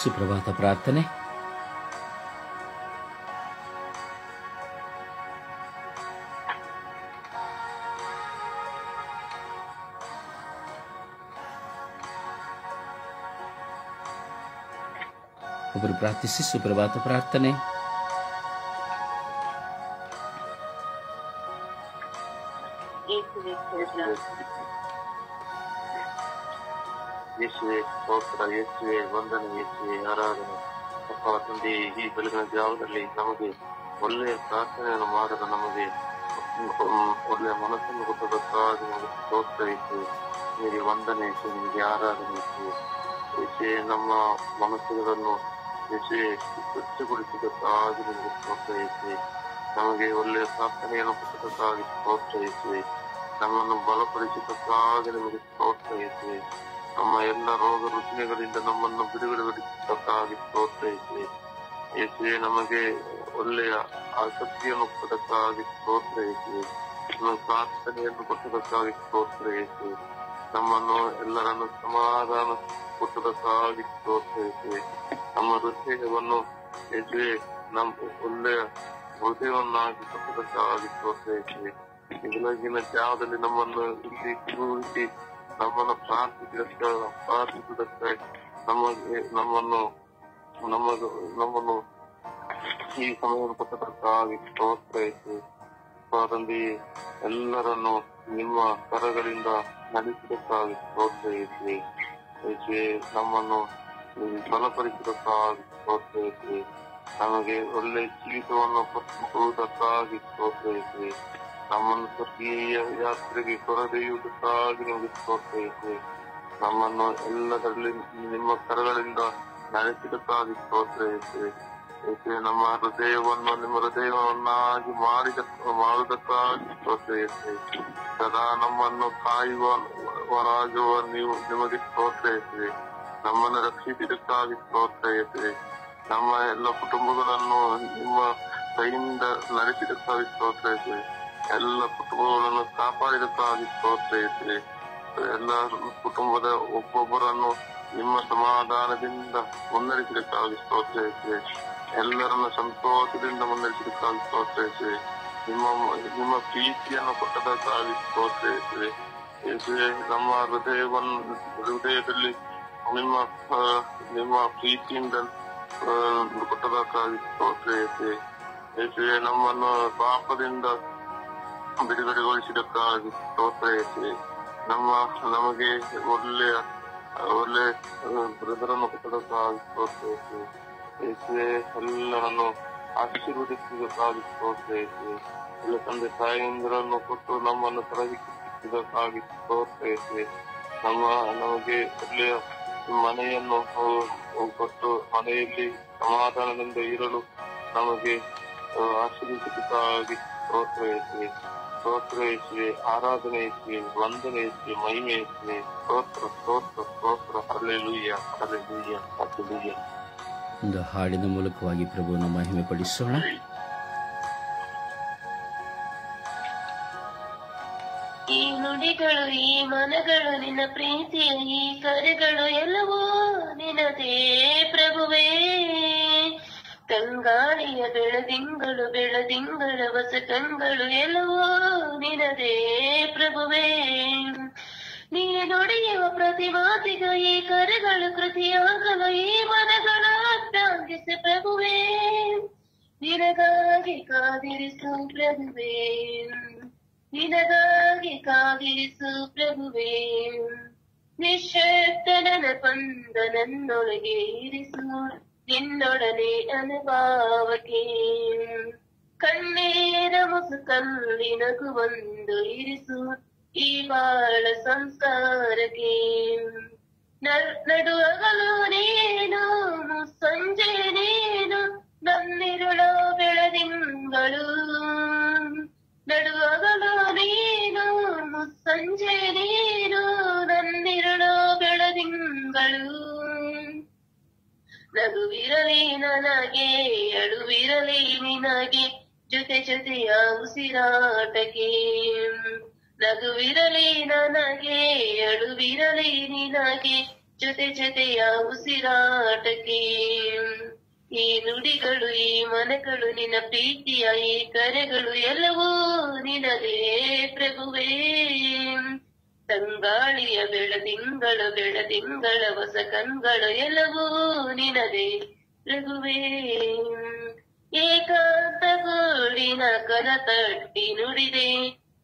ಸುಪ್ರಭಾತ ಪ್ರಾರ್ಥನೆ. ಒಬ್ಬರು ಪ್ರಾರ್ಥಿಸಿ. ಸುಪ್ರಭಾತ ಪ್ರಾರ್ಥನೆ. ಯೇಸುವೆ, ಯೇಸುವೆ ಸ್ತೋತ್ರ, ಯೇಸುವೆ ವಂದನೆ, ಯೇಸುವೆ ಆರಾಧನೆ. ಅಪ್ಪ ತಂದೆ, ಈ ಬೆಳಗಿನ ಜಾವದಲ್ಲಿ ನಮಗೆ ಒಳ್ಳೆಯ ಪ್ರಾರ್ಥನೆಯನ್ನು ಮಾಡಲು ನಮಗೆ ಒಳ್ಳೆಯ ಮನಸ್ಸನ್ನು ಕೊಟ್ಟದಕ್ಕಾಗಿ ನಮಗೆ ಸ್ತೋತ್ರ ಯೇಸುವೆ. ನಿಮಗೆ ವಂದನೆ ಯೇಸುವೆ, ನಿಮಗೆ ಆರಾಧನೆ ಯೇಸುವೆ. ಯೇಸುವೆ ನಮ್ಮ ಮನಸ್ಸುಗಳನ್ನು ಯೇಸುವೆ ಸ್ವಚ್ಛಗೊಳಿಸಿದಕ್ಕಾಗಿ ನಿಮಗೆ ಸ್ತೋತ್ರ ಯೇಸುವೆ. ನಮಗೆ ಒಳ್ಳೆಯ ಪ್ರಾರ್ಥನೆಯನ್ನು ಕೊಟ್ಟದಕ್ಕಾಗಿ ಸ್ತೋತ್ರ ಯೇಸುವೆ. ನಮ್ಮನ್ನು ಬಲಪಡಿಸಿದಕ್ಕಾಗಿ ನಿಮಗೆ ಸ್ತೋತ್ರ ಯೇಸುವೆ. ನಮ್ಮ ಎಲ್ಲ ರೋಗ ರುಜಿನಗಳಿಂದ ನಮ್ಮನ್ನು ಬಿಡುಗಡೆಗೊಳಿಸಿದ್ದಕ್ಕಾಗಿ ಸ್ತೋತ್ರ ಯೇಸುವೆ. ಯೇಸುವೆ ನಮಗೆ ಒಳ್ಳೆಯ ಆಸಕ್ತಿಯನ್ನು ಕೊಟ್ಟದಕ್ಕಾಗಿ ಸ್ತೋತ್ರ ಯೇಸುವೆ. ನಮ್ಮ ಪ್ರಾರ್ಥನೆಯನ್ನು ಕೊಟ್ಟದಕ್ಕಾಗಿ ಸ್ತೋತ್ರ ಯೇಸುವೆ. ನಮ್ಮನ್ನು ಎಲ್ಲರನ್ನು ಸಮಾಧಾನ ಕೊಟ್ಟದಕ್ಕಾಗಿ ಸ್ತೋತ್ರ ಯೇಸುವೆ. ನಮ್ಮ ಹೃದಯವನ್ನು ಯೇಸುವೆ ನಮ್ಮ ಒಳ್ಳೆಯ ಹೃದಯವನ್ನಾಗಿ ಕೊಟ್ಟದಕ್ಕಾಗಿ ಸ್ತೋತ್ರ ಯೇಸುವೆ. ಬೆಳಗಿನ ಜಾವದಲ್ಲಿ ನಮ್ಮನ್ನು ಇಲ್ಲಿ ಕೂರಿಸಿ ನಮ್ಮನ್ನು ಪ್ರಾರ್ಥಿಸುವುದಕ್ಕಾಗಿ ನಮ್ಮನ್ನು ಈ ಸಮಯವನ್ನು ಕೊಟ್ಟದಕ್ಕಾಗಿ ಸ್ತೋತ್ರ ಯೇಸುವೆ. ತಂದೆ, ಎಲ್ಲರನ್ನು ನಿಮ್ಮ ಕರಗಳಿಂದ ನಡೆಸಿದಕ್ಕಾಗಿ ಸ್ತೋತ್ರ ಯೇಸುವೆ. ಯೇಸುವೆ ನಮ್ಮನ್ನು ಬಲಪಡಿಸಿದಕ್ಕಾಗಿ ಸ್ತೋತ್ರ ಯೇಸುವೆ. ನಮಗೆ ಒಳ್ಳೆ ಜೀವಿತವನ್ನು ಕೊಡುವುದಕ್ಕಾಗಿ ಸ್ತೋತ್ರ ಯೇಸುವೆ. ನಮ್ಮನ್ನು ಸ್ವರ್ಗೀಯ ಯಾತ್ರೆಗೆ ಹೊರದೊಯ್ಯುವುದಕ್ಕಾಗಿ ನಿಮಗೆ ಸ್ತೋತ್ರ ಯೇಸುವೆ. ನಮ್ಮನ್ನು ಎಲ್ಲದರಲ್ಲಿ ನಿಮ್ಮ ಕರಗಳಿಂದ ನಡೆಸಿದಕ್ಕಾಗಿ ಸ್ತೋತ್ರ ಯೇಸುವೆ. ಯೇಸುವೆ ನಮ್ಮ ಹೃದಯವನ್ನು ನಿಮ್ಮ ಹೃದಯವನ್ನಾಗಿ ಮಾಡುವುದಕ್ಕಾಗಿ ಸ್ತೋತ್ರ ಯೇಸುವೆ. ಸದಾ ನಮ್ಮನ್ನು ಕಾಯುವವರಾಗುವ ನೀವು ನಿಮಗೆ ಸ್ತೋತ್ರ ಯೇಸುವೆ. ನಮ್ಮನ್ನು ರಕ್ಷಿಸಿದಕ್ಕಾಗಿ ಸ್ತೋತ್ರ ಯೇಸುವೆ. ನಮ್ಮ ಎಲ್ಲ ಕುಟುಂಬಗಳನ್ನು ನಿಮ್ಮ ಕೈಯಿಂದ ನಡೆಸಿದಕ್ಕಾಗಿ ಸ್ತೋತ್ರ ಯೇಸುವೆ. ಎಲ್ಲ ಕುಟುಂಬಗಳನ್ನು ಕಾಪಾಡಿದಕ್ಕಾಗಿ ಸ್ತೋತ್ರ ಯೇಸುವೆ. ಎಲ್ಲ ಕುಟುಂಬದ ಒಬ್ಬೊಬ್ಬರನ್ನು ನಿಮ್ಮ ಸಮಾಧಾನದಿಂದ ಮುನ್ನಡೆಸಿದಕ್ಕಾಗಿ ಸ್ತೋತ್ರ ಯೇಸುವೆ. ಎಲ್ಲರನ್ನು ಸಂತೋಷದಿಂದ ಮುನ್ನಡೆಸಿದಕ್ಕಾಗಿ ಸ್ತೋತ್ರ ಯೇಸುವೆ. ನಿಮ್ಮ ಪ್ರೀತಿಯನ್ನು ಕೊಟ್ಟದಕ್ಕಾಗಿ ಸ್ತೋತ್ರ ಯೇಸುವೆ. ಯೇಸುವೆ ನಮ್ಮ ಹೃದಯದಲ್ಲಿ ನಿಮ್ಮ ಪ್ರೀತಿಯಿಂದ ಕೊಟ್ಟದಕ್ಕಾಗಿ ಸ್ತೋತ್ರ ಯೇಸುವೆ. ಯೇಸುವೆ ನಮ್ಮನ್ನು ಪಾಪದಿಂದ ಬಿಡುಗಡೆಗೊಳಿಸಿದಕ್ಕಾಗಿ ಸ್ತೋತ್ರ ಯೇಸುವೆ. ನಮಗೆ ಒಳ್ಳೆ ಬ್ರದರನ್ನು ಕೊಟ್ಟದಕ್ಕಾಗಿ ಸ್ತೋತ್ರ ಯೇಸುವೆ. ಯೇಸುವೆ ಎಲ್ಲರನ್ನು ಆಶೀರ್ವದಿಸಿದಕ್ಕಾಗಿ ಸ್ತೋತ್ರ ಯೇಸುವೆ. ಎಲ್ಲ ತಂದೆ ತಾಯಿಯಂದಿರನ್ನು ಕೊಟ್ಟು ನಮ್ಮನ್ನು ತರಬೇತಿದ್ದಕ್ಕಾಗಿ ಸ್ತೋತ್ರ ಯೇಸುವೆ. ನಮಗೆ ಒಳ್ಳೆಯ ಮನೆಯನ್ನು ಕೊಟ್ಟು ಮನೆಯಲ್ಲಿ ಸಮಾಧಾನದಿಂದ ಇರಲು ನಮಗೆ ಆಶೀರ್ವದಿಸಿದಕ್ಕಾಗಿ ಸ್ತೋತ್ರ ಯೇಸುವೆ. ಸ್ತೋತ್ರ ಯೇಸುವೆ, ಆರಾಧನೆ ಯೇಸುವೆ, ವಂದನೆ ಯೇಸುವೆ, ಮಹಿಮೆ ಯೇಸುವೆ. ಸ್ತೋತ್ರ ಸ್ತೋತ್ರ ಸ್ತೋತ್ರ. Hallelujah hallelujah hallelujah. ಒಂದು ಹಾಡಿನ ಮೂಲಕವಾಗಿ ಪ್ರಭುವನ್ನು ಮಹಿಮೆ ಪಡಿಸೋಣ. ಈ ನುಡಿಗಳು, ಈ ಮನಗಳು, ನಿನ್ನ ಪ್ರೀತಿಯ ಈ ಕರೆಗಳು ಎಲ್ಲವೂ ನಿನ್ನದೇ ಪ್ರಭುವೇ. ತಂಗಾಳಿಯ ಬೆಳದಿಂಗಳ ಹೊಸ ಕಂಗಳು ಎಲ್ಲವೂ ನಿನ್ನದೇ ಪ್ರಭುವೇ. ನೀನು ನುಡಿಯುವ ಪ್ರತಿ ಮಾತಿಗೂ ಈ ಕರೆಗಳು ಕೃತಿಯಾಗಲು ಈ ಮನಗಳ ಪ್ರಾರ್ಥಿಸ ಪ್ರಭುವೇ. ನಿನಗಾಗಿ ಕಾದಿರಿಸು ಪ್ರಭುವೇ, ನಿನಗಾಗಿ ಕಾದಿರಿಸು ಪ್ರಭುವೇ. ನಿಶ್ಶಬ್ದನ ಬಂದ ನನ್ನೊಳಗೆ ಇರಿಸು ನಿನ್ನೊಡನೆ ಅನುಭಾವಕ್ಕೆ. ಕಣ್ಣೀರ ಮುಸುಕಲ್ಲಿ ನಗುವೊಂದು ಇರಿಸು ಈ ಬಾಳ ಸಂಸಾರಕ್ಕೆ. ನಡುವಗಲು ನೀನು ಸಂಜೆ ನೀನು ನನ್ನಿರುಳೋ ಬೆಳದಿಂಗಳು. ನಡುವಗಲು ನೀನು ಸಂಜೆ ನೀನು ನನ್ನಿರುಳೋ ಬೆಳದಿಂಗಳು. ನಗುವಿರಲಿ ನನಗೆ ಅಳುವಿರಲಿ ನಿನಗೆ ಜೊತೆ ಜೊತೆಯ ಉಸಿರಾಟಕ್ಕೆ. ನಗುವಿರಲಿ ನನಗೆ ಅಳುವಿರಲಿ ನಿನಗೆ ಜೊತೆ ಜೊತೆಯ ಉಸಿರಾಟಕ್ಕೆ. ಈ ನುಡಿಗಳು, ಈ ಮನಗಳು, ನಿನ್ನ ಪ್ರೀತಿಯ ಈ ಕರೆಗಳು ಎಲ್ಲವೂ ನಿನದೇ ಪ್ರಭುವೇ. ತಂಗಾಳಿಯ ಬೆಳದಿಂಗಳ ಹೊಸ ಕಣ್ಗಳು ಎಲ್ಲವೂ ನಿನದೇ ಪ್ರಭುವೇ. ಏಕಾಂತ ಗೂಡಿನ ಕರ ತಟ್ಟಿ ನುಡಿದೆ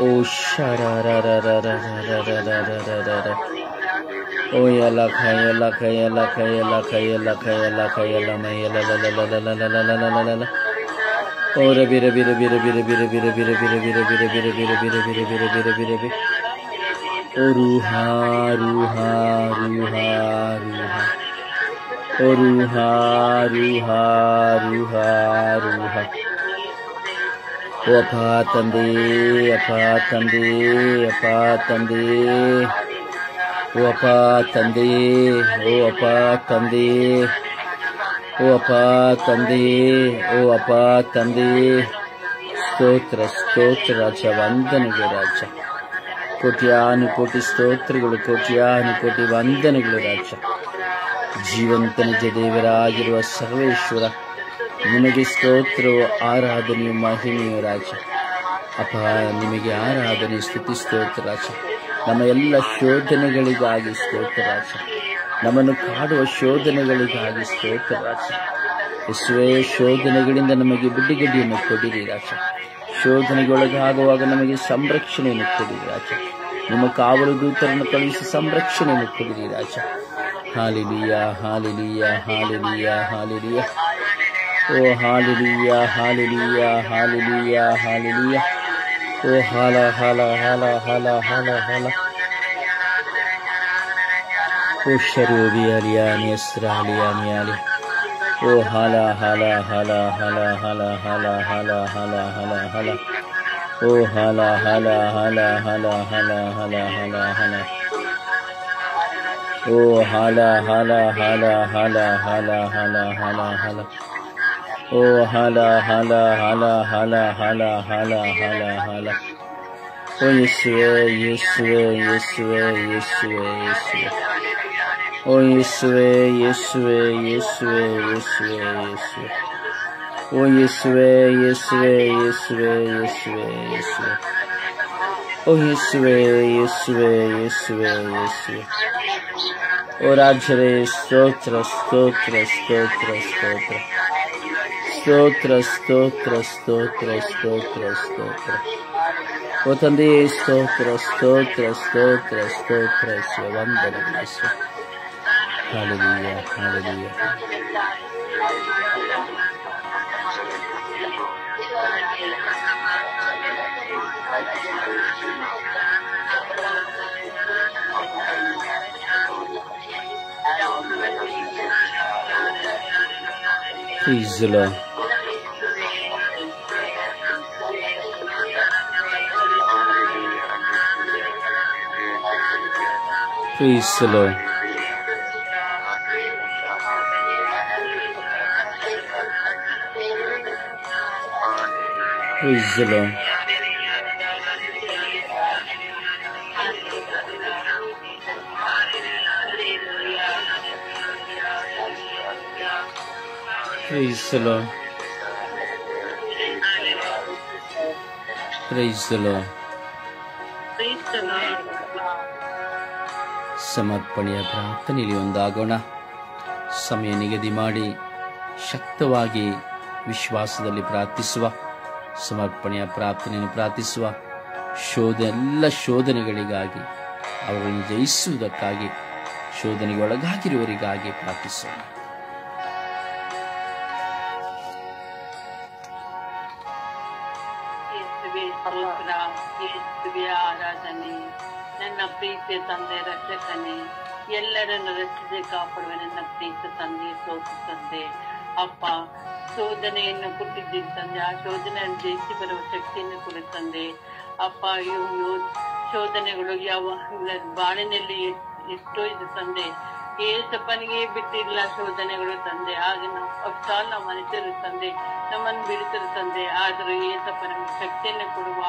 ಓ ಶರರರರರರರರರರರರ ಓ ಎಲ್ಲ ಖಯಲ ಖಯಲ ಖಯಲ ಖಯಲ ಖಯಲ ಖಯಲ ಮೈಯಲ ಲಲಲಲಲಲಲಲಲಲಲ ಓ ರಬಿ ರಬಿ ರಬಿ ರಬಿ ರಬಿ ರಬಿ ರಬಿ ರಬಿ ರಬಿ ರಬಿ ರಬಿ ರಬಿ ರಬಿ ರಬಿ ರಬಿ ರಬಿ ರಬಿ ಓ ರೂಹಾ ರೂಹಾ ರೂಹಾ ರೂಹಾ ಓ ರೂಹಾ ರೂಹಾ ರೂಹಾ ರೂಹಾ ಓ ಅಪ್ಪ ತಂದೆ ಅಪ್ಪ ತಂದೆ ಅಪ್ಪ ತಂದೆ ಓ ಅಪ್ಪ ತಂದೆ ಓ ಅಪ್ಪ ತಂದೆ ಓ ಅಪ್ಪ ತಂದೆ ಓ ಅಪ್ಪ ತಂದೆ ಸ್ತೋತ್ರ ಸ್ತೋತ್ರ ರಾಜ ವಂದನೆಗಳು ರಾಜ ಕೋಟ್ಯಾನುಕೋಟಿ ಸ್ತೋತ್ರಗಳು ಕೋಟ್ಯಾನುಕೋಟಿ ವಂದನೆಗಳು ರಾಜ ಜೀವಂತ ನಿಜ ದೇವರಾಗಿರುವ ಸರ್ವೇಶ್ವರ, ನಿಮಗೆ ಸ್ತೋತ್ರವು, ಆರಾಧನೆಯು, ಮಹಿಮೆಯು ರಾಜ. ಅಪ್ಪ, ನಿಮಗೆ ಆರಾಧನೆ, ಸ್ತುತಿ, ಸ್ತೋತ್ರ ರಾಜ. ನಮ್ಮ ಎಲ್ಲ ಶೋಧನೆಗಳಿಗಾಗಿ ಸ್ತೋತ್ರ ರಾಜ. ನಮ್ಮನ್ನು ಕಾಡುವ ಶೋಧನೆಗಳಿಗಾಗಿ ಸ್ತೋತ್ರ ರಾಜ. ಯೇಸುವೇ, ಶೋಧನೆಗಳಿಂದ ನಮಗೆ ಬಿಡುಗಡೆಯನ್ನು ಕೊಡಿರಿ ರಾಜ. ಶೋಧನೆಗೊಳಗಾಗುವಾಗ ನಮಗೆ ಸಂರಕ್ಷಣೆಯನ್ನು ಕೊಡಿರಿ ರಾಜ. ನಿಮ್ಮ ಕಾವಲು ದೂತರನ್ನು ಕಳುಹಿಸಿ ಸಂರಕ್ಷಣೆಯನ್ನು ಕೊಡಿರಿ ರಾಜ. Hallelujah, hallelujah, hallelujah, hallelujah. ಓ ಹಾಲೆಲೂಯ, ಹಾಲೆಲೂಯ, ಹಾಲೆಲೂಯ, ಹಾಲೆಲೂಯ. ಓ ಹಾಲ ಹಾಲ ಹಾಲ ಹಾಲ ಹಾಲ ಹಾಲ. ಓ ಶರೋಬಿಯಾಲಿಯಾನಿ ಅಸ್ರಾಲಿಯಾನಿಯಾಲಿ. ಓ ಹಾಲ ಹಾಲ ಹಾಲ ಹಾಲ ಹಾಲ ಹಾಲ ಹಾಲ ಹಾಲ ಹಾಲ ಹಾಲ. ಓ ಹಾಲ ಹಾಲ ಹಾಲ ಹಾಲ ಹಾಲ ಹಾಲ ಹಾಲ ಹಾಲ. ಓ ಹಾಲ ಹಾಲ ಹಾಲ ಹಾಲ ಹಾಲ ಹಾಲ ಹಾಲ ಹಾಲ. ಓ ಹಾಲ ಹಾಲ ಹಾಲ ಹಾಲ ಹಾಲ ಹಾಲ ಹಾಲ ಹಾಲ. ಓ ಯೇಸುವೇ, ಯೇಸುವೇ, ಯೇಸುವೇ, ಯೇಸುವೇ, ಯೇಸುವೇ. ಓ ಯೇಸುವೇ, ಯೇಸುವೇ, ಯೇಸುವೇ, ಯೇಸುವೇ, ಯೇಸುವೇ. ಓ ಯೇಸುವೇ, ಯೇಸುವೇ, ಯೇಸುವೇ, ಯೇಸುವೇ, ಯೇಸುವೇ. ಓ ಯೇಸುವೇ, ಯೇಸುವೇ, ಯೇಸುವೇ, ಯೇಸುವೇ. ಓ ರಾಜರೇ, ಸ್ತೋತ್ರ, ಸ್ತೋತ್ರ, ಸ್ತೋತ್ರ, ಸ್ತೋತ್ರ. ಸ್ತೋತ್ರ, ಸ್ತೋತ್ರ, ಸ್ತೋತ್ರ, ಸ್ತೋತ್ರ, ಸ್ತೋತ್ರ. ಓ ತಂದೆಯೇ, ಸ್ತೋತ್ರ, ಸ್ತೋತ್ರ, ಸ್ತೋತ್ರ, ಸ್ತೋತ್ರ. ವಂದನೆಗಳು. Hallelujah, hallelujah. Praise the Lord. Praise the Lord. Praise the Lord. Praise the Lord. Praise the Lord. ಸಮರ್ಪಣೆಯ ಪ್ರಾರ್ಥನೆಯಲ್ಲಿ ಒಂದಾಗೋಣ. ಸಮಯ ನಿಗದಿ ಮಾಡಿ ಶಕ್ತವಾಗಿ ವಿಶ್ವಾಸದಲ್ಲಿ ಪ್ರಾರ್ಥಿಸುವ, ಸಮರ್ಪಣೆಯ ಪ್ರಾರ್ಥನೆಯನ್ನು ಪ್ರಾರ್ಥಿಸುವ. ಎಲ್ಲ ಶೋಧನೆಗಳಿಗಾಗಿ, ಅವುಗಳನ್ನು ಜಯಿಸುವುದಕ್ಕಾಗಿ, ಶೋಧನೆಗೆ ಒಳಗಾಗಿರುವವರಿಗಾಗಿ ಪ್ರಾರ್ಥಿಸೋಣ. ಆರಾಧನೆ. ನನ್ನ ಪ್ರೀತಿಯ ತಂದೆ, ರಕ್ಷಕನೇ, ಎಲ್ಲರನ್ನು ರಕ್ಷಿಸಿ ಕಾಪಾಡುವ ನನ್ನ ಪ್ರೀತಿಯ ತಂದೆ, ಸೋತು ತಂದೆ. ಅಪ್ಪ, ಶೋಧನೆಯನ್ನು ಕೊಟ್ಟಿದ್ದೀನಿ ತಂದೆ. ಆ ಶೋಧನೆಯನ್ನು ಜಯಿಸಿ ಬರುವ ಶಕ್ತಿಯನ್ನು ಕೊಡು ತಂದೆ. ಅಪ್ಪ, ಶೋಧನೆಗಳು ಯಾವ ಬಾಳಿನಲ್ಲಿ ಎಷ್ಟೋ ಇದೆ ತಂದೆ. ಏಸಪ್ಪನಿಗೆ ಬಿಟ್ಟಿಲ್ಲ ಶೋಧನೆಗಳು ತಂದೆ. ಆಗ ನಾವು ಮನುಷ್ಯರು ತಂದೆ, ನಮ್ಮನ್ನು ಬಿಡುತ್ತದೆ ತಂದೆ. ಆದರೂ ಏಸಪ್ಪ ನಮಗೆ ಶಕ್ತಿಯನ್ನು ಕೊಡುವ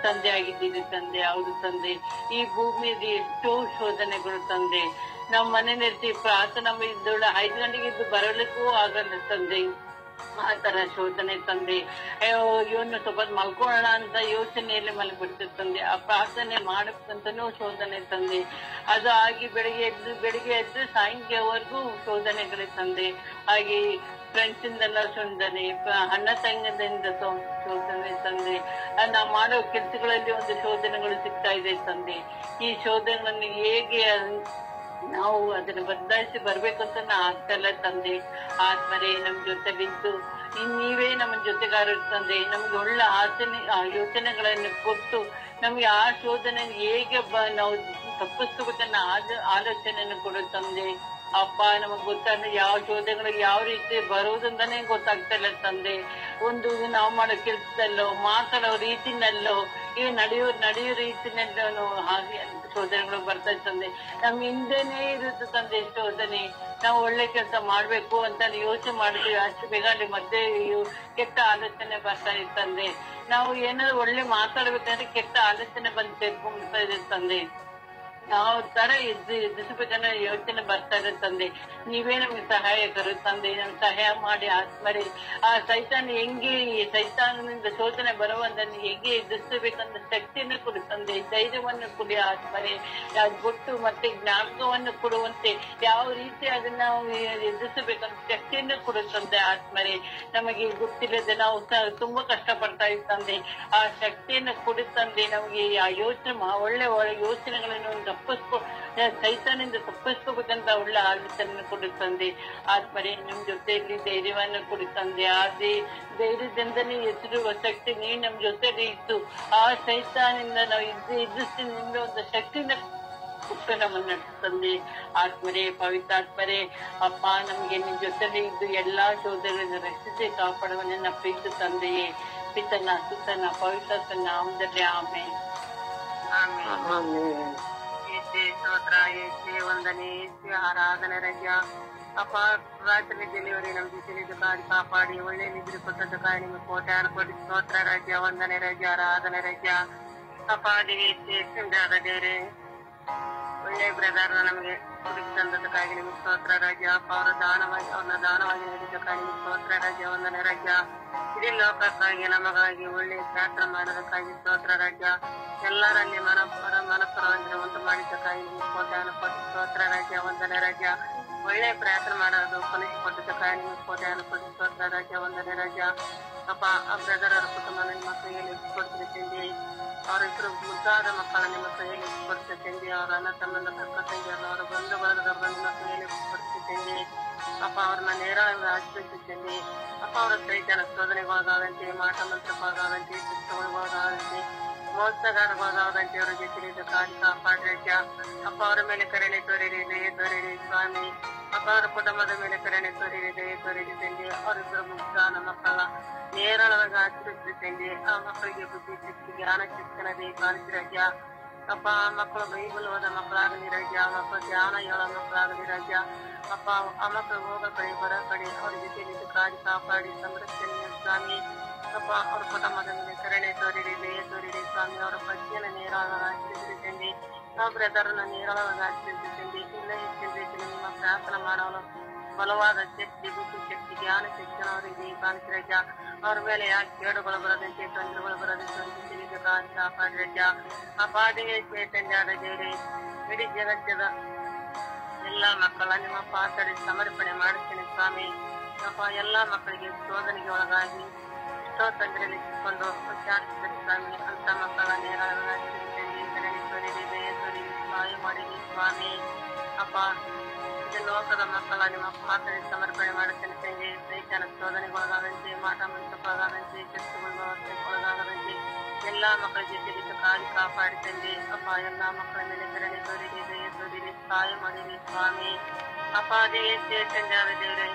ತಂದೆ ಆಗಿದ್ದೀನಿ ತಂದೆ. ಹೌದು ತಂದೆ, ಈ ಭೂಮಿಯಲ್ಲಿ ಎಷ್ಟೋ ಶೋಧನೆಗಳು ತಂದೆ. ನಮ್ಮ ಮನೆಯಲ್ಲಿ ಪ್ರಾರ್ಥನಾ ಇದ್ದೋಳು 5 ಗಂಟೆಗೆ ಇದ್ದು ಬರಲಿಕ್ಕೂ ಆಗಲ್ಲ ತಂದೆ. ಆ ತರ ಶೋಧನೆ ತಂದೆ. ಇವನು ಸ್ವಲ್ಪ ಮಲ್ಕೊಳ್ಳೋಣ ಅಂತ ಯೋಚನೆಯಲ್ಲಿ ಮಲಗಿಬಿಡ್ತದೆ ತಂದೆ. ಆ ಪ್ರಾರ್ಥನೆ ಮಾಡಕ್ಕಂತನೂ ಶೋಧನೆ ತಂದೆ. ಅದು ಆಗಿ ಬೆಳಿಗ್ಗೆ ಎದ್ದು ಸಾಯಂಕಾಲವರೆಗೂ ಶೋಧನೆಗಳೇ ತಂದೆ. ಹಾಗೆ ಫ್ರೆಂಡ್ಸ್ ಇಂದೆಲ್ಲ ಶೋಧನೆ, ಅಣ್ಣ ತಂಗದಿಂದ ಶೋಧನೆ ತಂದೆ. ನಾವು ಮಾಡೋ ಕೆಲಸಗಳಲ್ಲಿ ಒಂದು ಶೋಧನೆಗಳು ಸಿಗ್ತಾ ಇದೆ ತಂದೆ. ಈ ಶೋಧನೆಗಳನ್ನು ಹೇಗೆ ನಾವು ಅದನ್ನು ಬದಲಾಯಿಸಿ ಬರ್ಬೇಕಂತ ಆಗ್ತಲ್ಲ ತಂದೆ. ಆತ್ಮರೇ ನಮ್ ಜೊತೆ ನಿಂತು ನೀವೇ ನಮ್ಮ ಜೊತೆಗಾರರು ತಂದೆ. ನಮ್ಗೆ ಒಳ್ಳೆ ಯೋಚನೆಗಳನ್ನು ಕೊಟ್ಟು ನಮ್ಗೆ ಆ ಶೋಧನೆ ಹೇಗೆ ನಾವು ತಪ್ಪಿಸ್ಬೇಕನ್ನ ಆಲೋಚನೆಯನ್ನು ಕೊಡು ತಂದೆ. ಅಪ್ಪ, ನಮಗ್ ಗೊತ್ತಾಗ ಯಾವ ಶೋಧನೆಗಳು ಯಾವ ರೀತಿ ಬರುವುದಂತಾನೆ ಗೊತ್ತಾಗ್ತಲ್ಲ ತಂದೆ. ಒಂದು ನಾವು ಮಾಡೋ ಕೆಲಸದಲ್ಲೋ, ಮಾತಾಡೋ ರೀತಿನಲ್ಲೋ, ಈಗ ನಡೆಯೋ ರೀತಿನಲ್ಲೂ ಹಾಗೆ ಶೋಧನೆಗಳು ಬರ್ತಾ ತಂದೆ. ನಮ್ ಹಿಂದೆನೇ ಇರುತ್ತೆ ತಂದೆ ಶೋಧನೆ. ನಾವು ಒಳ್ಳೆ ಕೆಲಸ ಮಾಡ್ಬೇಕು ಅಂತ ಯೋಚನೆ ಮಾಡಿದ್ವಿ, ಅಷ್ಟು ಬೇಗ ಮತ್ತೆ ಕೆಟ್ಟ ಆಲೋಚನೆ ಬರ್ತಾ ಇದೆ ತಂದೆ. ನಾವು ಏನಾದ್ರು ಒಳ್ಳೆ ಮಾತಾಡ್ಬೇಕಂದ್ರೆ ಕೆಟ್ಟ ಆಲೋಚನೆ ಬಂದು ಸೇರ್ಕೊಂಡ್ಬಿಡ್ತಾ ಇದೆ ತಂದೆ. ಯಾವ ತರ ಎದುರಿಸಬೇಕನ್ನೋ ಯೋಚನೆ ಬರ್ತಾ ಇದೆ ತಂದೆ. ನೀವೇ ನಮ್ಗೆ ಸಹಾಯಕರು ತಂದೆ. ನಮ್ಗೆ ಸಹಾಯ ಮಾಡಿ ಆತ್ಮರೇ ಆ ಸೈತಾನ ಹೆಂಗೆ ಸೈತಾನದಿಂದ ಶೋಧನೆ ಬರುವಂದನ್ನು ಹೇಗೆ ಎದುರಿಸಬೇಕಂತ ಶಕ್ತಿಯನ್ನು ಕೊಡು ತಂದೆ. ಧೈರ್ಯವನ್ನು ಕೊಡಿ ಆತ್ಮರೇ. ಗೊತ್ತು ಮತ್ತೆ ಜ್ಞಾಪಕವನ್ನು ಕೊಡುವಂತೆ ಯಾವ ರೀತಿ ಅದನ್ನ ನಾವು ಎದುರಿಸಬೇಕಂತ ಶಕ್ತಿಯನ್ನು ಕೊಡು ತಂದೆ ಆತ್ಮರೇ. ನಮಗೆ ಗೊತ್ತಿಲ್ಲದೆ ನಾವು ತುಂಬಾ ಕಷ್ಟಪಡ್ತಾ ಇತ್ತಂದೆ. ಆ ಶಕ್ತಿಯನ್ನು ಕೊಡು ತಂದೆ. ನಮಗೆ ಆ ಯೋಚನೆ ಒಳ್ಳೆ ಯೋಚನೆಗಳನ್ನು ಸೈತಾನಿಂದ ತಪ್ಪಿಸ್ಕೋಬೇಕಂತ ಒಳ್ಳೆ ಆಲೋಚನೆ ಕೊಡು ತಂದೆ ಆತ್ಮರೇ. ನಿಮ್ ಜೊತೆಯಲ್ಲಿ ಧೈರ್ಯವನ್ನು ಕೊಡು ತಂದೆ. ಆ ಧೈರ್ಯದಿಂದಲೇ ಎದುರುವ ಶಕ್ತಿ ನೀವು ನಮ್ ಜೊತೆಲಿ ಇತ್ತು ಆ ಸೈತಾನಿಂದ ನಾವು ಎದುರಿಸಿ ನಿಮ್ಗೆ ಒಂದು ಶಕ್ತಿನ ಕೊಟ್ಟು ನಮ್ಮನ್ನ ತಂದೆ ಆತ್ಮರೇ. ಪವಿತ್ರಾತ್ಮರೇ ಅಪ್ಪ, ನಮ್ಗೆ ನಿಮ್ ಜೊತೆಲಿ ಇದ್ದು ಎಲ್ಲಾ ಶೋಧನೆಯನ್ನು ರಕ್ಷಿಸಿ ಕಾಪಾಡುವ ನನ್ನ ಪ್ರೀತಿ ತಂದೆಯೇ, ಪಿತನ ಸುತನ ಪವಿತ್ರ ನಾಮದಲ್ಲಿ ಆಮೇಲೆ ಸ್ತೋತ್ರ. ಏಸೆ ವಂದನೆ, ಏಸೆ ಆರಾಧನೆ ರಜ. ಅಪ್ಪ, ರಾತ್ರಿ ಡೆಲಿವರಿ ನಮ್ ಜೊತೆ ಕಾಪಾಡಿ ಒಳ್ಳೆ ನಿದ್ರೆ ಕೊಟ್ಟದ್ದು ಕಾಯಿ ನಿಮ್ಗೆ ಕೋಟ್ಯಾನು ಕೊಡಿ ಸ್ತೋತ್ರ ರಜ. ವಂದನೆ ರಜ, ಆರಾಧನೆ ರಜ. ಅಪ್ಪ ದೇವರ ಒಳ್ಳೆ ಬ್ರದರ್ ನಮಗೆ ಕುಡಿದು ತಂದದಕ್ಕಾಗಿ ನಿಮ್ಗೆ ಸ್ತೋತ್ರ ರಜ. ಅಪ್ಪ, ಅವ್ರನ್ನ ದಾನವಾಗಿ ನೀಡಿದ್ದಕ್ಕಾಗಿ ನಿಮ್ಗೆ ಸ್ತೋತ್ರ ರಜ. ವಂದನೆ ರಜ. ಇಡೀ ಲೋಕಕ್ಕಾಗಿ ನಮಗಾಗಿ ಒಳ್ಳೆ ಪ್ರಾರ್ಥನೆ ಮಾಡೋದಕ್ಕಾಗಿ ಸ್ತೋತ್ರ ರಜ. ಎಲ್ಲರಲ್ಲಿ ಮನಪರವಂದ್ರೆ ಉಂಟು ಮಾಡಿದ್ದಕ್ಕಾಗಿ ನಿಮ್ಗೆ ಕೋಟ್ಯಾನು ಕೊಟ್ಟು ಸ್ತೋತ್ರ ರಜ. ವಂದನೆ ರಜ. ಒಳ್ಳೆ ಪ್ರಾರ್ಥನೆ ಮಾಡೋದು ಕೊಟ್ಟಿದ್ದಕ್ಕಾಗಿ ನಿಮ್ಗೆ ಕೋಟ್ಯಾನು ಕೊಟ್ಟು ಸ್ತೋತ್ರ ರಜ. ವಂದನೆ ರಜ. ಅಪ್ಪ, ಆ ಬ್ರದರ್ ಅವರ ಕುಟುಂಬ ನಿಮ್ಮ ಕೈಯಲ್ಲಿ ಕೊಡ್ತಿರ್ತೀನಿ. ಅವರಿಬ್ಬರು ಮುದ್ದಾದ ಮಕ್ಕಳ ನಿಮ್ಮ ಕೈಯಲ್ಲಿ ಕೊಡ್ತಿರ್ತೀನಿ. ಅವರ ಅಣ್ಣ ತಮ್ಮನ ಅಕ್ಕ ತಂಗಿಯರು ಅವರ ಬಂಧು ಬಳಗದವರ ನಿಮ್ಮ ಕೈಯಲ್ಲಿ ಕೊಡ್ತಿರ್ತೀನಿ. ಅಪ್ಪ, ಅವ್ರನ್ನ ನೇರವಾಗಿ ಆಶ್ರಯಿಸುತ್ತೇನೆ. ಅಪ್ಪ, ಅವರ ಸೈತಾನ ಶೋಧನೆಗೊಳಗಾದಂತೆ, ಮಾಟ ಮಂತ್ರಕ್ಕೊಳಗಾದಂತೆ, ಶಿಕ್ಷೆಗಳಿಗೊಳಗಾದಂತೆ, ಮೋಸಗಾರಗೊಳಗಾದಂತೆ ಅವರ ಜೊತೆ ಕಾಪಾಡ್ರಜ್ಜ. ಅಪ್ಪ, ಅವರ ಮೇಲೆ ಕರುಣೆ ತೋರಿರಿ, ದಯೆ ತೋರಿರಿ ಸ್ವಾಮಿ. ಅಪ್ಪ, ಅವರ ಕುಟುಂಬದ ಮೇಲೆ ಕರುಣೆ ತೋರಿರಿ, ದಯೆ ತೋರಿರಿ ತಂದೆ. ಅವರಿಬ್ಬರು ಮುಗ್ಧಾನ ಮಕ್ಕಳ ನೇರಳವಾಗಿ ಆಚರಿಸುತ್ತೇನೆ. ಆ ಮಕ್ಕಳಿಗೆ ಬುದ್ಧಿ ಶಕ್ತಿ, ಜ್ಞಾನ ಶಿಕ್ಷಣ ಕಾಣಿಸಿರಜ್ಜ. ಅಪ್ಪ, ಆ ಮಕ್ಕಳು ಬೈಬಲ್ ಓದ ಮಕ್ಕಳಾಗಲಿ ರಜ. ಮಕ್ಕಳು ಧ್ಯಾನ ಹೇಳೋ ಮಕ್ಕಳಾಗಲಿ ರಜ. ಅಪ್ಪ, ಆ ಮಕ್ಕಳು ಹೋಗ ಕಡೆ ಬರ ಕಡೆ ಅವ್ರ ಜೊತೆ ಕಾಪಾಡಿ ಸಂರಕ್ಷಣೆ ಸ್ವಾಮಿ. ಅಪ್ಪ, ಅವ್ರ ಕುಟುಂಬದ ಮೇಲೆ ಕರುಣೆ ತೋರಿರಿ, ದಯೆ ತೋರಿರಿ ಸ್ವಾಮಿ. ಅವರ ಪತಿಯನ್ನು ನೇರಳವಾಗಿ ಆಚರಿಸುತ್ತೇನೆ. ಆ ಬ್ರದರ್ನ ನೇರಳವಾಗಿ ಆಚರಿಸುತ್ತೇನೆ. ಇಲ್ಲ ಹೆಚ್ಚಿನ ರೀತಿ ನಿಮ್ಮ ಪ್ರಾರ್ಥನೆ ಮಾಡೋನು ಬಲವಾದ ಶಕ್ತಿ, ಬುದ್ಧಿ ಶಕ್ತಿ, ಜ್ಞಾನ ಶಿಕ್ಷಣ ಅವರಿಗೆ ಕಾಣಿಸಿರಜ್ಜ. ಅವ್ರ ಮೇಲೆ ಯಾಕೆ ಕೇಡುಗಳು ಬರದಂತೆ, ತೊಂದರೆಗಳು ಬರದಂತೆ ಕಾಪಾಡಿರಜ್ಜ. ಆ ಪಾದಿಗೆ ಚೈತನ್ಯದ ದೇವರೇ, ಇಡೀ ಜಗತ್ತದ ಎಲ್ಲಾ ಮಕ್ಕಳ ನಿಮ್ಮ ಪಾತ್ರೆ ಸಮರ್ಪಣೆ ಮಾಡುತ್ತೇನೆ ಸ್ವಾಮಿ. ಅಪ್ಪ, ಎಲ್ಲಾ ಮಕ್ಕಳಿಗೆ ಶೋಧನೆಗೆ ಒಳಗಾಗಿ ಎಷ್ಟೋ ತೊಂದರೆಯಲ್ಲಿ ಸಿಕ್ಕೊಂಡು ವಿಚಾರಿಸಿದ ಸ್ವಾಮಿ. ಅಂತ ಮಕ್ಕಳ ನೇರವಾಗಿ ಸಹಾಯ ಮಾಡಿರಿ ಸ್ವಾಮಿ. ಅಪ್ಪ, ಇದು ಲೋಕದ ಮಕ್ಕಳ ನಿಮ್ಮ ಪಾತ್ರೆ ಸಮರ್ಪಣೆ ಮಾಡುತ್ತೇನೆ ತಂದೆ. ಸೈತಾನ ಶೋಧನೆಗೊಳಗಾದಂತೆ, ಮಾಟ ಮಂತ್ರಕ್ಕೊಳಗಾದಂತೆ, ಶತ್ರುಗಳಿಗೊಳಗಾದಂತೆ ಎಲ್ಲಾ ಮಕ್ಕಳ ಜೊತೆ ಕಾಪಾಡಿ ತಂದೆ. ಅಪ್ಪ, ಎಲ್ಲಾ ಮಕ್ಕಳ ಮೇಲೆ ಕರುಣೆ ತೋರಿರಿ, ದಯೆ ತೋರಿರಿ, ಸಹಾಯ ಮಾಡಿರಿ ಸ್ವಾಮಿ. ಅಪ್ಪ, ಚೈತನ್ಯದ ದೇವರೇ,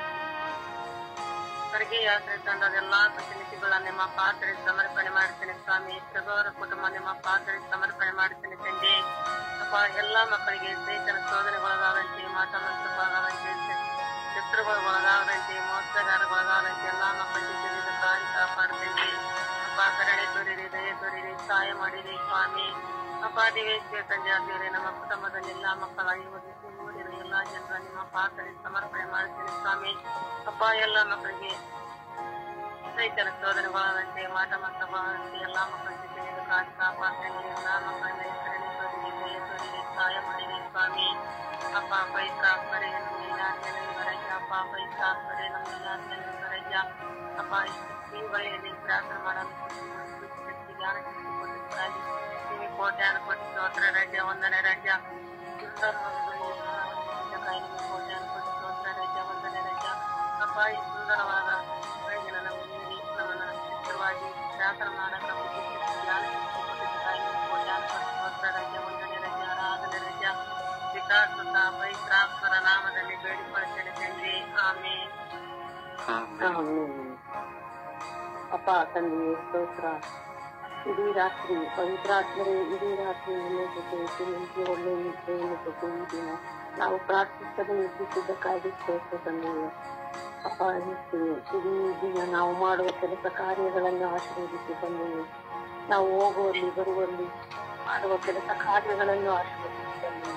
ಹೊರಗೆ ಯಾತ್ರೆ ತಂದದ ಎಲ್ಲಾ ಪ್ರತಿನಿಧಿಗಳ ನಿಮ್ಮ ಪಾತ್ರೆ ಸಮರ್ಪಣೆ ಮಾಡುತ್ತೇನೆ ಸ್ವಾಮಿ. ಪ್ರಭುವರ ಕುಟುಂಬ ನಿಮ್ಮ ಪಾತ್ರೆ ಸಮರ್ಪಣೆ ಮಾಡುತ್ತೇನೆ ತಂದೆ. ಅಪ್ಪ, ಎಲ್ಲಾ ಮಕ್ಕಳಿಗೆ ಸೈತನ ಶೋಧನೆಗೊಳಗಾದಂತೆ, ಮಾಟ ಮಂತ್ರಕ್ಕೊಳಗಾದಂತೆ, ಶತ್ರುಗಳಿಗೊಳಗಾದಂತೆ, ಮೋಸಗಾರಗೊಳಗಾದಂತೆ ಎಲ್ಲಾ ಮಕ್ಕಳಿಗೆ ಕಾಪಾಡುತ್ತೇನೆ. ಅಪ್ಪ, ಕರುಣೆ ತೋರಿರಿ, ದಯೆ ತೋರಿರಿ, ಸಹಾಯ ಮಾಡಿರಿ ಸ್ವಾಮಿ. ಅಪ್ಪ, ದೇವರೇ, ನಮ್ಮ ಕುಟುಂಬದಲ್ಲಿ ಎಲ್ಲಾ ಮಕ್ಕಳ ಊರಿನ ಎಲ್ಲಾ ಜನರ ನಿಮ್ಮ ಪಾತ್ರೆ ಸಮರ್ಪಣೆ ಮಾಡುತ್ತೇನೆ ಸ್ವಾಮಿ. ಅಪ್ಪ, ಎಲ್ಲಾ ಮಕ್ಕಳಿಗೆ ಸೈತನ ಶೋಧನೆಗೊಳಗಾದಂತೆ, ಮಾಟ ಮಂತ್ರಕ್ಕೊಳಗಾದಂತೆ ಎಲ್ಲಾ ಮಕ್ಕಳ ಜೊತೆ ಕಾಪಾಡ್ತೇನೆ. ಎಲ್ಲಾ ಮಕ್ಕಳ ಮೇಲೆ ಕರುಣೆ ತೋರಿರಿ, ದಯೆ ತೋರಿರಿ, ಸಹಾಯ ಮಾಡಿರಿ ಸ್ವಾಮಿ. ಅಪ್ಪ, ಪವಿತ್ರಾತ್ಮರೇ ನಮ್ಮೆಲ್ಲರಜ. ಅಪ್ಪ, ಪವಿತ್ರಾತ್ಮರೇ ನಮ್ಮೆಲ್ಲರಜ. ಅಪ್ಪ, ಈ ಬಳಿಯಲ್ಲಿ ಪ್ರಾರ್ಥನೆ ಮಾಡಲು ಜ್ಞಾನ ಶಕ್ತಿ ಕೊಟ್ಟಿದ್ದಾಗಿ ನಿಮಗೆ ಕೋಟ್ಯಾನು ಕೊಟ್ಟು ಸ್ತೋತ್ರ ರಜ. ವಂದನೆ ರಜ. ಕೋಟ್ಯಾನು ಕೊಟ್ಟು ಸ್ತೋತ್ರ ರಜ. ವಂದನೆ ರಜ. ಅಪ್ಪ, ಈ ಸುಂದರವಾದ ಬೆಳಗಿನ ನಮಗೆ ನಮ್ಮನ್ನ ಚಿತ್ರವಾಗಿ ಪ್ರಾರ್ಥನೆ ಮಾಡಕ ಜ್ಞಾನ ಶಕ್ತಿ ಕೊಟ್ಟಿದ್ದಾಗಿ ಕೋಟ್ಯಾನು ಕೊಟ್ಟು ಸ್ತೋತ್ರ ರಜ. ವಂದನೆ ರಜ, ಆರಾಧನೆ ರಜ. ವಿಕಾಸುತ್ತ ಪವಿತ್ರಾತ್ಮರ ನಾಮದಲ್ಲಿ ಬೇಡಿಕೊಳ್ಳುತ್ತೇನೆ ತಂದೆ. ಆಮೇಲೆ ಅಪ್ಪ ತಂದೆ ಸ್ತೋತ್ರ. ಇಡೀ ರಾತ್ರಿ ಪವಿತ್ರಾತ್ಮರೇ, ಇಡೀ ರಾತ್ರಿ ನಿಮ್ಮ ಜೊತೆ ನಿಮಗೆ ಒಳ್ಳೆ ನಿದ್ರೆಯನ್ನು ಕೊಟ್ಟು ಈ ದಿನ ನಾವು ಪ್ರಾರ್ಥಿಸಲು ನಿದ್ರಿಸಿದ್ದಕ್ಕಾಗಿ ಸ್ತೋತ್ರ ತಂದೆಯೇ. ಅಪ್ಪ, ಇಡೀ ದಿನ ನಾವು ಮಾಡುವ ಕೆಲಸ ಕಾರ್ಯಗಳನ್ನು ಆಶೀರ್ವದಿಸಿ ತಂದೆಯೇ. ನಾವು ಹೋಗುವಲ್ಲಿ ಬರುವಲ್ಲಿ ಮಾಡುವ ಕೆಲಸ ಕಾರ್ಯಗಳನ್ನು ಆಶೀರ್ವದಿಸಿ ತಂದೆಯೇ.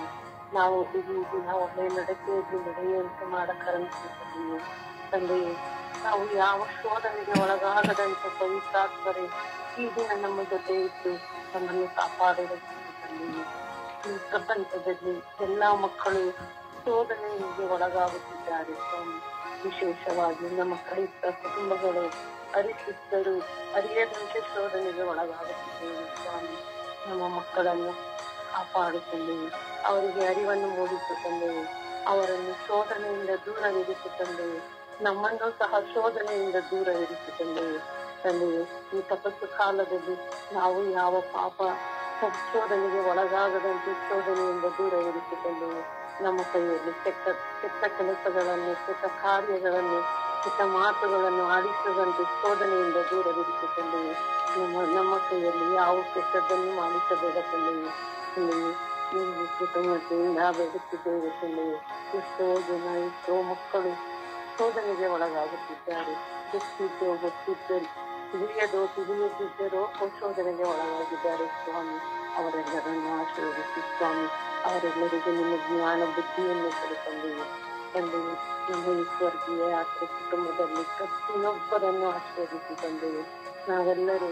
ನಾವು ಇಡೀ ದಿನ ಒಳ್ಳೆ ನಡೆಕೆಯಲ್ಲಿ ನಡೆಯುವಂತೆ ಮಾಡಕರಂತೆ ತಂದೆಯೇ. ತಂದೆಯೇ, ನಾವು ಯಾವ ಶೋಧನೆಗೆ ಒಳಗಾಗದಂತೆ ಪವಿತ್ರಾತ್ಮರೇ ಈ ದಿನ ನಮ್ಮ ಜೊತೆ ಇದ್ದು ನಮ್ಮನ್ನು ಕಾಪಾಡಿರುತ್ತದೆ ತಂದೆಯೇ. ಈ ಪ್ರಪಂಚದಲ್ಲಿ ಎಲ್ಲಾ ಮಕ್ಕಳು ಶೋಧನೆಗೆ ಒಳಗಾಗುತ್ತಿದ್ದಾರೆ ಸ್ವಾಮಿ. ವಿಶೇಷವಾಗಿ ನಮ್ಮ ಕ್ರೈಸ್ತ ಕುಟುಂಬಗಳು ಅರಿತಿದ್ದರೂ ಅರಿಯದಂತೆ ಶೋಧನೆಗೆ ಒಳಗಾಗುತ್ತಿದ್ದೇವೆ ಸ್ವಾಮಿ. ನಮ್ಮ ಮಕ್ಕಳನ್ನು ಕಾಪಾಡುತ್ತಂದೆಯೇ, ಅವರಿಗೆ ಅರಿವನ್ನು ಮೂಡಿಸುತ್ತಂದೆಯೇ, ಅವರನ್ನು ಶೋಧನೆಯಿಂದ ದೂರವಿರಿಸುತ್ತಂದೆಯೇ, ನಮ್ಮನ್ನು ಸಹ ಶೋಧನೆಯಿಂದ ದೂರವಿರಿಸುತ್ತಂದೆಯೇ. ತಂದೆಯೇ, ಈ ತಪಸ್ಸು ಕಾಲದಲ್ಲಿ ನಾವು ಯಾವ ಪಾಪ ಶೋಧನೆಗೆ ಒಳಗಾಗದಂತೆ ಶೋಧನೆಯಿಂದ ದೂರವಿರಿಸುತ್ತಂದೆಯೇ. ನಮ್ಮ ಕೈಯಲ್ಲಿ ಕೆಟ್ಟ ಕೆಲಸಗಳನ್ನು, ಕೆಟ್ಟ ಕಾರ್ಯಗಳನ್ನು, ಕೆಟ್ಟ ಮಾತುಗಳನ್ನು ಆಡಿಸದಂತೆ ಶೋಧನೆಯಿಂದ ದೂರವಿರಿಸುತ್ತಂದೆಯೇ. ನಮ್ಮ ಕೈಯಲ್ಲಿ ಯಾವ ಕೆಟ್ಟದ್ದನ್ನು ಮಾಡಿಸಬೇಡ ತಂದೆಯೇ. ತಂದೆಯೇ, ನೀವು ಕೃತಜ್ಞತೆಯಿಂದ ಬೇಡುತ್ತಿದ್ದೇವೆ ತಂದೆಯೇ. ಎಷ್ಟೋ ಜನ, ಎಷ್ಟೋ ಮಕ್ಕಳು ಶೋಧನೆಗೆ ಒಳಗಾಗುತ್ತಿದ್ದಾರೆ. ಗೊತ್ತಿದ್ದರು ತಿಳಿಯದಿದ್ದರೋ ಶೋಧನೆಗೆ ಒಳಗಾಗಿದ್ದಾರೆ ಸ್ವಾಮಿ. ಅವರೆಲ್ಲರನ್ನು ಆಶೀರ್ವದಿಸಿ ಸ್ವಾಮಿ. ಅವರೆಲ್ಲರಿಗೂ ನಿಮ್ಮ ಜ್ಞಾನ ಬುದ್ಧಿಯನ್ನು ಕೊಡು ತಂದೆಯೇ. ತಂದೆಯೇ, ನಮ್ಮ ಈ ಸ್ವರ್ಗೀಯ ಯಾತ್ರೆ ಕುಟುಂಬದಲ್ಲಿ ಪ್ರತಿಯೊಬ್ಬರನ್ನು ಆಶೀರ್ವದಿಸಿ ತಂದೆಯೇ. ನಾವೆಲ್ಲರೂ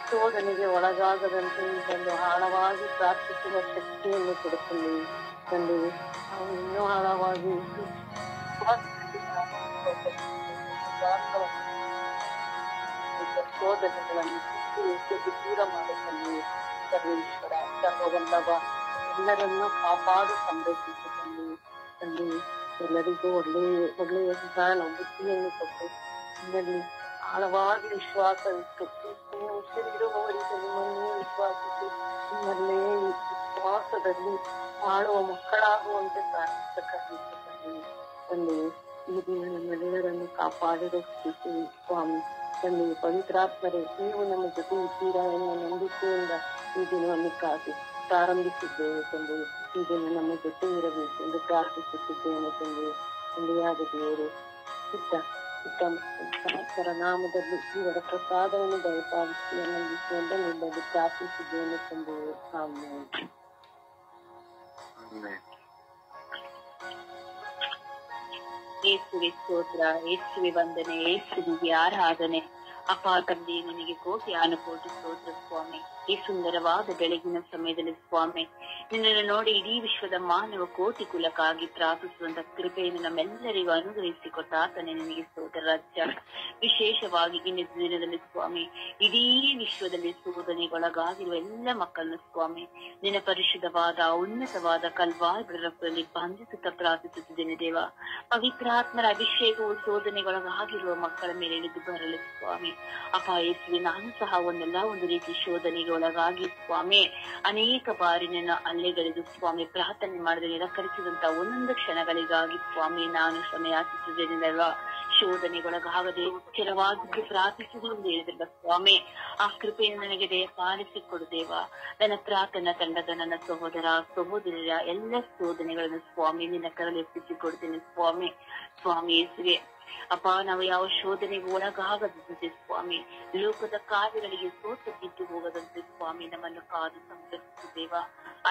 ಶೋಧನೆಗೆ ಒಳಗಾಗದಂತೆ ಇದನ್ನು ಆಳವಾಗಿ ಪ್ರಾರ್ಥಿಸುವ ಶಕ್ತಿಯನ್ನು ಕೊಡುತ್ತೇವೆ ತಂದೆಯೇ. ನಾವು ಇನ್ನೂ ಆಳವಾಗಿ ಶೋಧನೆಗಳನ್ನು ದೂರ ಮಾಡುತ್ತೇವೆ. ಸರ್ವೇಶ್ವರ, ಸರ್ವವಲ್ಲಭ, ಎಲ್ಲರನ್ನೂ ಕಾಪಾಡು ಸಂರಕ್ಷಿಸು ತಂದೆಯೇ. ತಂದೆಯೇ, ಎಲ್ಲರಿಗೂ ಒಳ್ಳೆಯ ಜ್ಞಾನ ಬುದ್ಧಿಯನ್ನು ಕೊಟ್ಟು ನಿನ್ನಲ್ಲಿ ಆಳವಾಗಿ ವಿಶ್ವಾಸವಿಟ್ಟು ಉಸಿರಿರುವವರಿಗೆ ನಿಮ್ಮನ್ನೇ ವಿಶ್ವಾಸಿಸಿ ನಿಮ್ಮಲ್ಲೇ ವಿಶ್ವಾಸದಲ್ಲಿ ಆಳುವ ಮಕ್ಕಳಾಗುವಂತೆ ಪ್ರಾರ್ಥಿಸಕ್ಕಾಗಿತ್ತು ತಂದೆಯೇ. ತಂದೆಯೇ, ಈ ದಿನ ನಮ್ಮೆಲ್ಲರನ್ನು ಕಾಪಾಡಿರುತ್ತೀವಿ ಸ್ವಾಮಿ. ತಂದೆಯೇ, ಪವಿತ್ರಾತ್ಮರೇ, ನೀವು ನಮ್ಮ ಜೊತೆ ಇದ್ದೀರಾ ಎನ್ನುವ ನಂಬಿಕೆಯಿಂದ ಈ ದಿನವನ್ನು ಪ್ರಾರಂಭಿಸಿದ್ದೇವೆ ತಂದೆಯೇ. ಈ ದಿನ ನಮ್ಮ ಜೊತೆ ಇರಬೇಕು ಎಂದು ಪ್ರಾರ್ಥಿಸುತ್ತಿದ್ದೇನೆ ತಂದೆಯೇ. ತಂದೆಯಾದ ದೇವರು ಸಮರ್ಥರ ನಾಮದಲ್ಲಿ ಇವರ ಪ್ರಸಾದವನ್ನು ದಯಪಾಲಿಸಿ ನಂಬಿಕೆಯಿಂದ ನಿಲ್ಲಲು ಪ್ರಾರ್ಥಿಸಿದ್ದೇನೆ ತಂದೆಯೇ. ಆಮೆನ್. ಯೇಸುವೆ ಸ್ತೋತ್ರ, ಯೇಸುವೆ ವಂದನೆ, ಯೇಸುವಿಗೆ ಆರಾಧನೆ. ಅಪ್ಪ ತಂದೆ, ನಿನಗೆ ಕೋಟಿ ಅನುಕೋಟಿ ಸ್ತೋತ್ರ ಸ್ವಾಮಿ. ಈ ಸುಂದರವಾದ ಬೆಳಗಿನ ಸಮಯದಲ್ಲಿ ಸ್ವಾಮಿ, ನಿನ್ನನ್ನು ನೋಡಿ ಇಡೀ ವಿಶ್ವದ ಮಾನವ ಕೋಟಿ ಕುಲಕ್ಕಾಗಿ ಪ್ರಾರ್ಥಿಸುವಂತ ಕೃಪೆಯನ್ನು ನಮ್ಮೆಲ್ಲರಿಗೂ ಅನುಗ್ರಹಿಸಿಕೊಟ್ಟ ಆತನೇ ನಿನಗೆ ಸ್ತೋತ್ರ ರಾಜ್ಯ. ವಿಶೇಷವಾಗಿ ಇಂದಿನ ದಿನದಲ್ಲಿ ಸ್ವಾಮಿ, ಇಡೀ ವಿಶ್ವದಲ್ಲಿ ಶೋಧನೆಗೊಳಗಾಗಿರುವ ಎಲ್ಲ ಮಕ್ಕಳನ್ನು ಸ್ವಾಮಿ ನಿನ್ನ ಪರಿಶುದ್ಧವಾದ ಉನ್ನತವಾದ ಕಲ್ವಾರಿ ರಕ್ತದಲ್ಲಿ ಬಂಧಿಸುತ್ತಾ ಪ್ರಾರ್ಥಿಸುತ್ತಿದ್ದೇನೆ ದೇವ. ಪವಿತ್ರಾತ್ಮರ ಅಭಿಷೇಕವು ಶೋಧನೆಗೊಳಗಾಗಿರುವ ಮಕ್ಕಳ ಮೇಲೆ ಇಳಿದು ಬರಲಿ ಸ್ವಾಮಿ. ಅಪ್ಪ ಯೇಸುವೆ, ನಾನು ಸಹ ಒಂದು ರೀತಿ ಶೋಧನೆಗೆ ಒಳಗಾಗಿ ಸ್ವಾಮಿ ಅನೇಕ ಬಾರಿ ನನ್ನ ಅಲ್ಲೆಗಳಿಗೂ ಸ್ವಾಮಿ ಪ್ರಾರ್ಥನೆ ಮಾಡದೆ ನಿರಾಕರಿಸಿದಂತ ಒಂದೊಂದು ಕ್ಷಣಗಳಿಗಾಗಿ ಸ್ವಾಮಿ ನಾನು ಕ್ಷಮೆಯಾಚಿಸಿದ್ದೇನೆಲ್ಲ. ಶೋಧನೆಗೊಳಗಾಗದೆ ಕೆಲವಾಗಿದ್ದು ಪ್ರಾರ್ಥಿಸುವುದು ಹೇಳಿದ್ರಲ್ಲ ಸ್ವಾಮಿ, ಆ ಕೃಪೆಯನ್ನು ನನಗೆ ದಯಪಾಲಿಸಿಕೊಡು ದೇವ. ನನ್ನ ಪ್ರಾರ್ಥನಾ ತಂಡದ ನನ್ನ ಸಹೋದರರ ಎಲ್ಲ ಶೋಧನೆಗಳನ್ನು ಸ್ವಾಮಿ ನಿನ್ನ ಕರಲೆತ್ತಿಸಿಕೊಡ್ತೇನೆ ಸ್ವಾಮಿ. ಸ್ವಾಮಿ ಯೇಸುವೆ, ಅಪ್ಪ, ನಾವು ಯಾವ ಶೋಧನೆಗೆ ಒಳಗಾಗದಂತೆ ಸ್ವಾಮಿ, ಲೋಕದ ಕಾರ್ಯಗಳಿಗೆ ಸೋತು ಬಿದ್ದು ಹೋಗದಂತೆ ಸ್ವಾಮಿ ನಮ್ಮನ್ನು ಕಾದು ಸಂರಕ್ಷಿಸುತ್ತೇವ.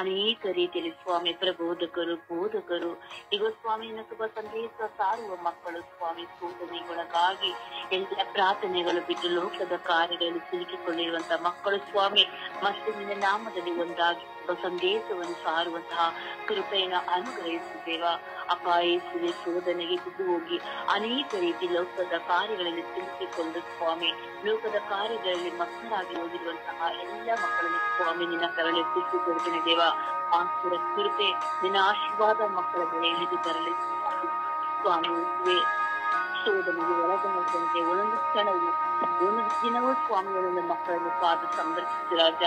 ಅನೇಕ ರೀತಿಯಲ್ಲಿ ಸ್ವಾಮಿ ಪ್ರಬೋಧಕರು, ಬೋಧಕರು, ಈಗ ಸ್ವಾಮಿಯನ್ನು ಶುಭ ಸಂದೇಶ ಸಾರುವ ಮಕ್ಕಳು ಸ್ವಾಮಿ ಶೋಧನೆಗೊಳಗಾಗಿ ಎಲ್ಲ ಪ್ರಾರ್ಥನೆಗಳು ಬಿಟ್ಟು ಲೋಕದ ಕಾರ್ಯಗಳಲ್ಲಿ ಸಿಲುಕಿಕೊಂಡಿರುವಂತಹ ಮಕ್ಕಳು ಸ್ವಾಮಿ ಮತ್ತೆ ನಿನ್ನ ನಾಮದಲ್ಲಿ ಒಂದಾಗಿ ಸಂದೇಶವನ್ನು ಸಾರುವಂತಹ ಕೃಪೆಯನ್ನು ಅನುಗ್ರಹಿಸುತ್ತೇವ. ಅಪ್ಪ ಯೇಸುವೆ, ಶೋಧನೆಗೆ ಬಿದ್ದು ಹೋಗಿ ಅನೇಕ ರೀತಿ ಲೋಕದ ಕಾರ್ಯಗಳಲ್ಲಿ ಸಿಲುಕಿಕೊಂಡು ಸ್ವಾಮಿ ಲೋಕದ ಕಾರ್ಯಗಳಲ್ಲಿ ಮಕ್ಕಳಾಗಿ ಹೋಗಿರುವಂತಹ ಎಲ್ಲ ಮಕ್ಕಳನ್ನು ಸ್ವಾಮಿ ನಿನ್ನ ಕರಳೆತ್ತಿಸಿಕೊಡ್ತೇನೆ ದೇವ. ಆ ಕೃಪೆ ನಿನ್ನ ಆಶೀರ್ವಾದ ಮಕ್ಕಳ ಮೇಲೆ ಇಳಿದು ಬರಲಿ ಸ್ವಾಮಿ. ಶೋಧನೆಗೆ ಒಳಗಾಗದಂತೆ ಒಂದೊಂದು ಕ್ಷಣವು ಒಂದೊಂದು ದಿನವೂ ಸ್ವಾಮಿ ಒಂದೊಂದು ಮಕ್ಕಳನ್ನು ಕಾದು ಸಂರಕ್ಷಿಸಿ ರಾಜ.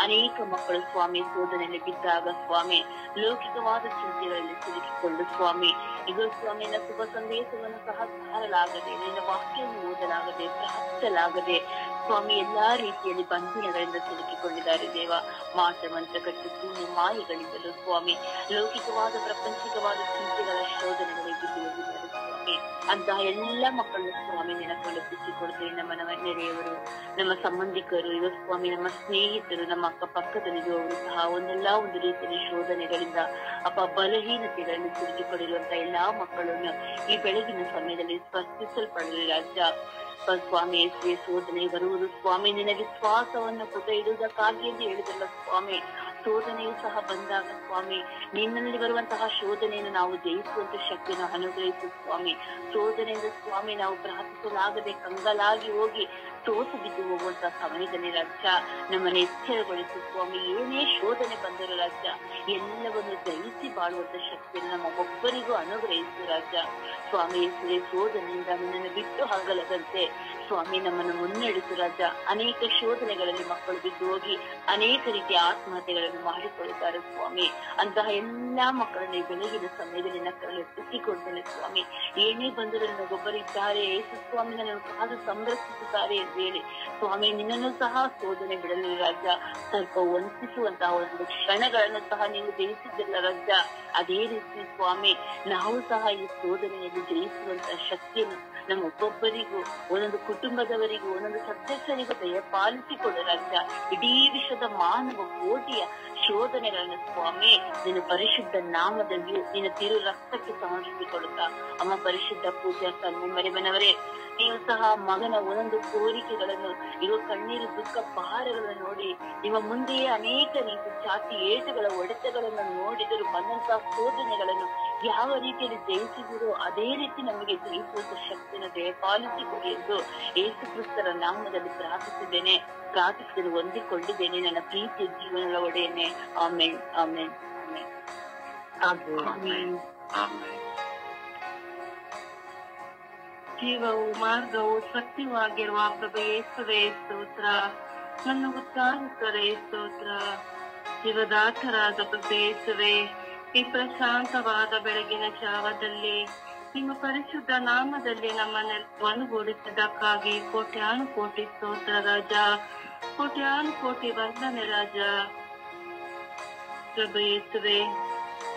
ಅನೇಕ ಮಕ್ಕಳು ಸ್ವಾಮಿ ಶೋಧನೆಯಲ್ಲಿ ಬಿದ್ದಾಗ ಸ್ವಾಮಿ ಲೌಕಿಕವಾದ ಚಿಂತೆಗಳಲ್ಲಿ ಸಿಲುಕಿಕೊಂಡು ಸ್ವಾಮಿ ಈಗ ಸ್ವಾಮಿನ ಶುಭ ಸಂದೇಶವನ್ನು ಸಹ ಸಾರಲಾಗದೆ, ನಿನ್ನ ವಾಕ್ಯವನ್ನು ಓದಲಾಗದೆ, ಪ್ರಾರ್ಥಿಸಲಾಗದೆ ಸ್ವಾಮಿ ಎಲ್ಲಾ ರೀತಿಯಲ್ಲಿ ಬಂಧನಗಳಿಂದ ಸಿಲುಕಿಕೊಂಡಿದ್ದಾರೆ ದೇವ. ಮಂತ್ರ ಕಟ್ಟು ಶೂನ್ಯ ಮಾಯೆಗಳಿಂದಲೂ ಸ್ವಾಮಿ ಲೌಕಿಕವಾದ ಪ್ರಪಂಚಿಕವಾದ ಚಿಂತೆಗಳ ಶೋಧನೆಗಳಿಗೆ ಬಿದ್ದು ಹೋಗಿದ್ದಾರೆ ಸ್ವಾಮಿ. ಸ್ವಾಮಿ. ಅಂತಹ ಎಲ್ಲ ಮಕ್ಕಳನ್ನು ಸ್ವಾಮಿ ನೆನಪೊಲಿಸಿಕೊಡ್ತೇವೆ. ನಮ್ಮ ನೆರೆಯವರು, ನಮ್ಮ ಸಂಬಂಧಿಕರು, ಇವ ಸ್ವಾಮಿ ನಮ್ಮ ಸ್ನೇಹಿತರು, ನಮ್ಮ ಅಕ್ಕಪಕ್ಕದಲ್ಲಿರುವವರು ಸಹ ಒಂದೆಲ್ಲ ಒಂದು ರೀತಿಯ ಶೋಧನೆಗಳಿಂದ ಬಲಹೀನತೆಗಳನ್ನು ತಿಳಿದುಕೊಂಡಿರುವಂತಹ ಎಲ್ಲಾ ಮಕ್ಕಳನ್ನು ಈ ಬೆಳಗಿನ ಸಮಯದಲ್ಲಿ ಸ್ಪರ್ಶಿಸಲ್ಪಡಲಿ ರಾಜ. ಸ್ವಾಮಿ ಯೇಸುವೆ, ಶೋಧನೆ ಬರುವುದು ಸ್ವಾಮಿ ನಿನ್ನ ವಿಶ್ವಾಸವನ್ನು ಪುಟ ಇಡುವುದಕ್ಕಾಗಿ ಎಂದು ಹೇಳಿದಲ್ಲ ಸ್ವಾಮಿ. ಶೋಧನೆಯು ಸಹ ಬಂದಾಗ ಸ್ವಾಮಿ ನಿನ್ನಲ್ಲಿ ಬರುವಂತಹ ಶೋಧನೆಯನ್ನು ನಾವು ಜಯಿಸುವಂತ ಶಕ್ತಿಯನ್ನು ಅನುಗ್ರಹಿಸು ಸ್ವಾಮಿ. ಶೋಧನೆಯಿಂದ ಸ್ವಾಮಿ ನಾವು ಪ್ರಾರ್ಥಿಸಲಾಗದೆ ಕಂಗಲಾಗಿ ಹೋಗಿ ಸೋತು ಬಿದ್ದು ಹೋಗುವಂತಹ ಸಮಯದಲ್ಲಿ ರಾಜ್ಯ ನಮ್ಮನ್ನು ಎಚ್ಚರಗೊಳಿಸು ಸ್ವಾಮಿ. ಏನೇ ಶೋಧನೆ ಬಂದರೂ ರಾಜ್ಯ ಎಲ್ಲವನ್ನು ಜಯಿಸಿ ಬಾಳುವಂತ ಶಕ್ತಿಯನ್ನು ನಮ್ಮ ಒಬ್ಬರಿಗೂ ಅನುಗ್ರಹಿಸು ರಾಜ್ಯ. ಸ್ವಾಮಿ ಯೇಸುವೆ, ಶೋಧನೆಯಿಂದ ನನ್ನನ್ನು ಬಿಟ್ಟು ಆಗಲದಂತೆ ಸ್ವಾಮಿ ನಮ್ಮನ್ನು ಮುನ್ನಡೆಸು ರಾಜ್ಯ. ಅನೇಕ ಶೋಧನೆಗಳಲ್ಲಿ ಮಕ್ಕಳು ಬಿದ್ದು ಹೋಗಿ ಅನೇಕ ರೀತಿಯ ಆತ್ಮಹತ್ಯೆಗಳನ್ನು ಮಾಡಿಕೊಳ್ಳುತ್ತಾರೆ ಸ್ವಾಮಿ. ಅಂತಹ ಎಲ್ಲಾ ಮಕ್ಕಳನ್ನು ಈ ಬೆಳಗಿನ ಸಮಯದಲ್ಲಿ ನಕ್ಕರಲ್ಲಿ ಎತ್ತಿಸಿಕೊಡ್ತೇನೆ ಸ್ವಾಮಿ. ಏನೇ ಬಂದರೂ ನನಗೊಬ್ಬರಿದ್ದಾರೆ, ಯೇಸು ಸ್ವಾಮಿ ನನ್ನನ್ನು ಕಾದು ಸಂರಕ್ಷಿಸುತ್ತಾರೆ ಎಂದು ಹೇಳಿ ಸ್ವಾಮಿ ನಿನ್ನನ್ನು ಸಹ ಶೋಧನೆ ಬಿಡಲು ರಾಜ್ಯ. ಸ್ವಲ್ಪ ವಂಚಿಸುವಂತಹ ಒಂದು ಕ್ಷಣಗಳನ್ನು ಸಹ ನೀವು ಜಯಿಸಿದ್ದಿಲ್ಲ ರಾಜ್ಯ. ಅದೇ ರೀತಿ ಸ್ವಾಮಿ ನಾವು ಸಹ ಈ ಶೋಧನೆಯಲ್ಲಿ ಜಯಿಸುವಂತಹ ಶಕ್ತಿಯನ್ನು ನಮ್ಮ ಒಬ್ಬೊಬ್ಬರಿಗೂ, ಒಂದೊಂದು ಕುಟುಂಬದವರಿಗೂ, ಒಂದೊಂದು ಸದಸ್ಯರಿಗೂ ದಯಪಾಲಿಸಿಕೊಡು ರಾಜ್ಯ. ಇಡೀ ವಿಶ್ವದ ಮಾನವ ಕೋಟಿಯ ಶೋಧನೆಗಳನ್ನು ಸ್ವಾಮಿ ನಿನ್ನ ಪರಿಶುದ್ಧ ನಾಮದಲ್ಲಿ ನಿನ್ನ ತಿರು ರಕ್ತಕ್ಕೆ ಸಮರ್ಪಿಸಿಕೊಡುತ್ತಾ ಅಮ್ಮ ಪರಿಶುದ್ಧ ಪೂಜಾ ಮರಿಮನವರೇ, ನೀವು ಸಹ ಮಗನ ಒಂದೊಂದು ಕೋರಿಕೆಗಳನ್ನು, ಇರುವ ಕಣ್ಣೀರು ದುಃಖ ಭಾರಗಳನ್ನು ನೋಡಿ ನಿಮ್ಮ ಮುಂದೆಯೇ ಅನೇಕ ರೀತಿ ಜಾತಿ ಏಟುಗಳ ಹೊಡೆತಗಳನ್ನು ನೋಡಿದರು ಬಂದಂತಹ ಶೋಧನೆಗಳನ್ನು ಯಾವ ರೀತಿಯಲ್ಲಿ ಜಯಿಸಿದಿರೋ ಅದೇ ರೀತಿ ನಮಗೆ ಜಯಿಸುವಂತ ಶಕ್ತಿಯನ್ನು ದಯಪಾಲಿಸಿಕೊಡಿ ಎಂದು ಯೇಸು ಕ್ರಿಸ್ತರ ನಾಮದಲ್ಲಿ ಪ್ರಾರ್ಥಿಸಿದ್ದೇನೆ ಹೊಂದಿಕೊಂಡಿದ್ದೇನೆ ನನ್ನ ಪ್ರೀತಿಯ ಜೀವನದ ಒಡೆಯನೆ. Amen, amen, amen. ಜೀವವು ಮಾರ್ಗವು ಸತ್ಯವಾಗಿರುವ ಪ್ರಭು ಯೇಸುವೇ ಸ್ತೋತ್ರ. ನನ್ನ ಉದ್ಧಾರಕರೇ ಸ್ತೋತ್ರ. ಜೀವದಾತರಾದ ಪ್ರಭು ಯೇಸುವೇ, ಈ ಪ್ರಶಾಂತವಾದ ಬೆಳಗಿನ ಜಾವದಲ್ಲಿ ನಿಮ್ಮ ಪರಿಶುದ್ಧ ನಾಮದಲ್ಲಿ ನಮ್ಮನ್ನು ಒಂದುಗೂಡಿಸಿದ್ದಕ್ಕಾಗಿ ಕೋಟ್ಯಾನು ಕೋಟಿ ಸ್ತೋತ್ರ ರಾಜ. ಕೋಟ್ಯಾನು ಕೋಟಿ ವಂದನೆ ರಾಜ. ಪ್ರಭು ಯೇಸುವೇ,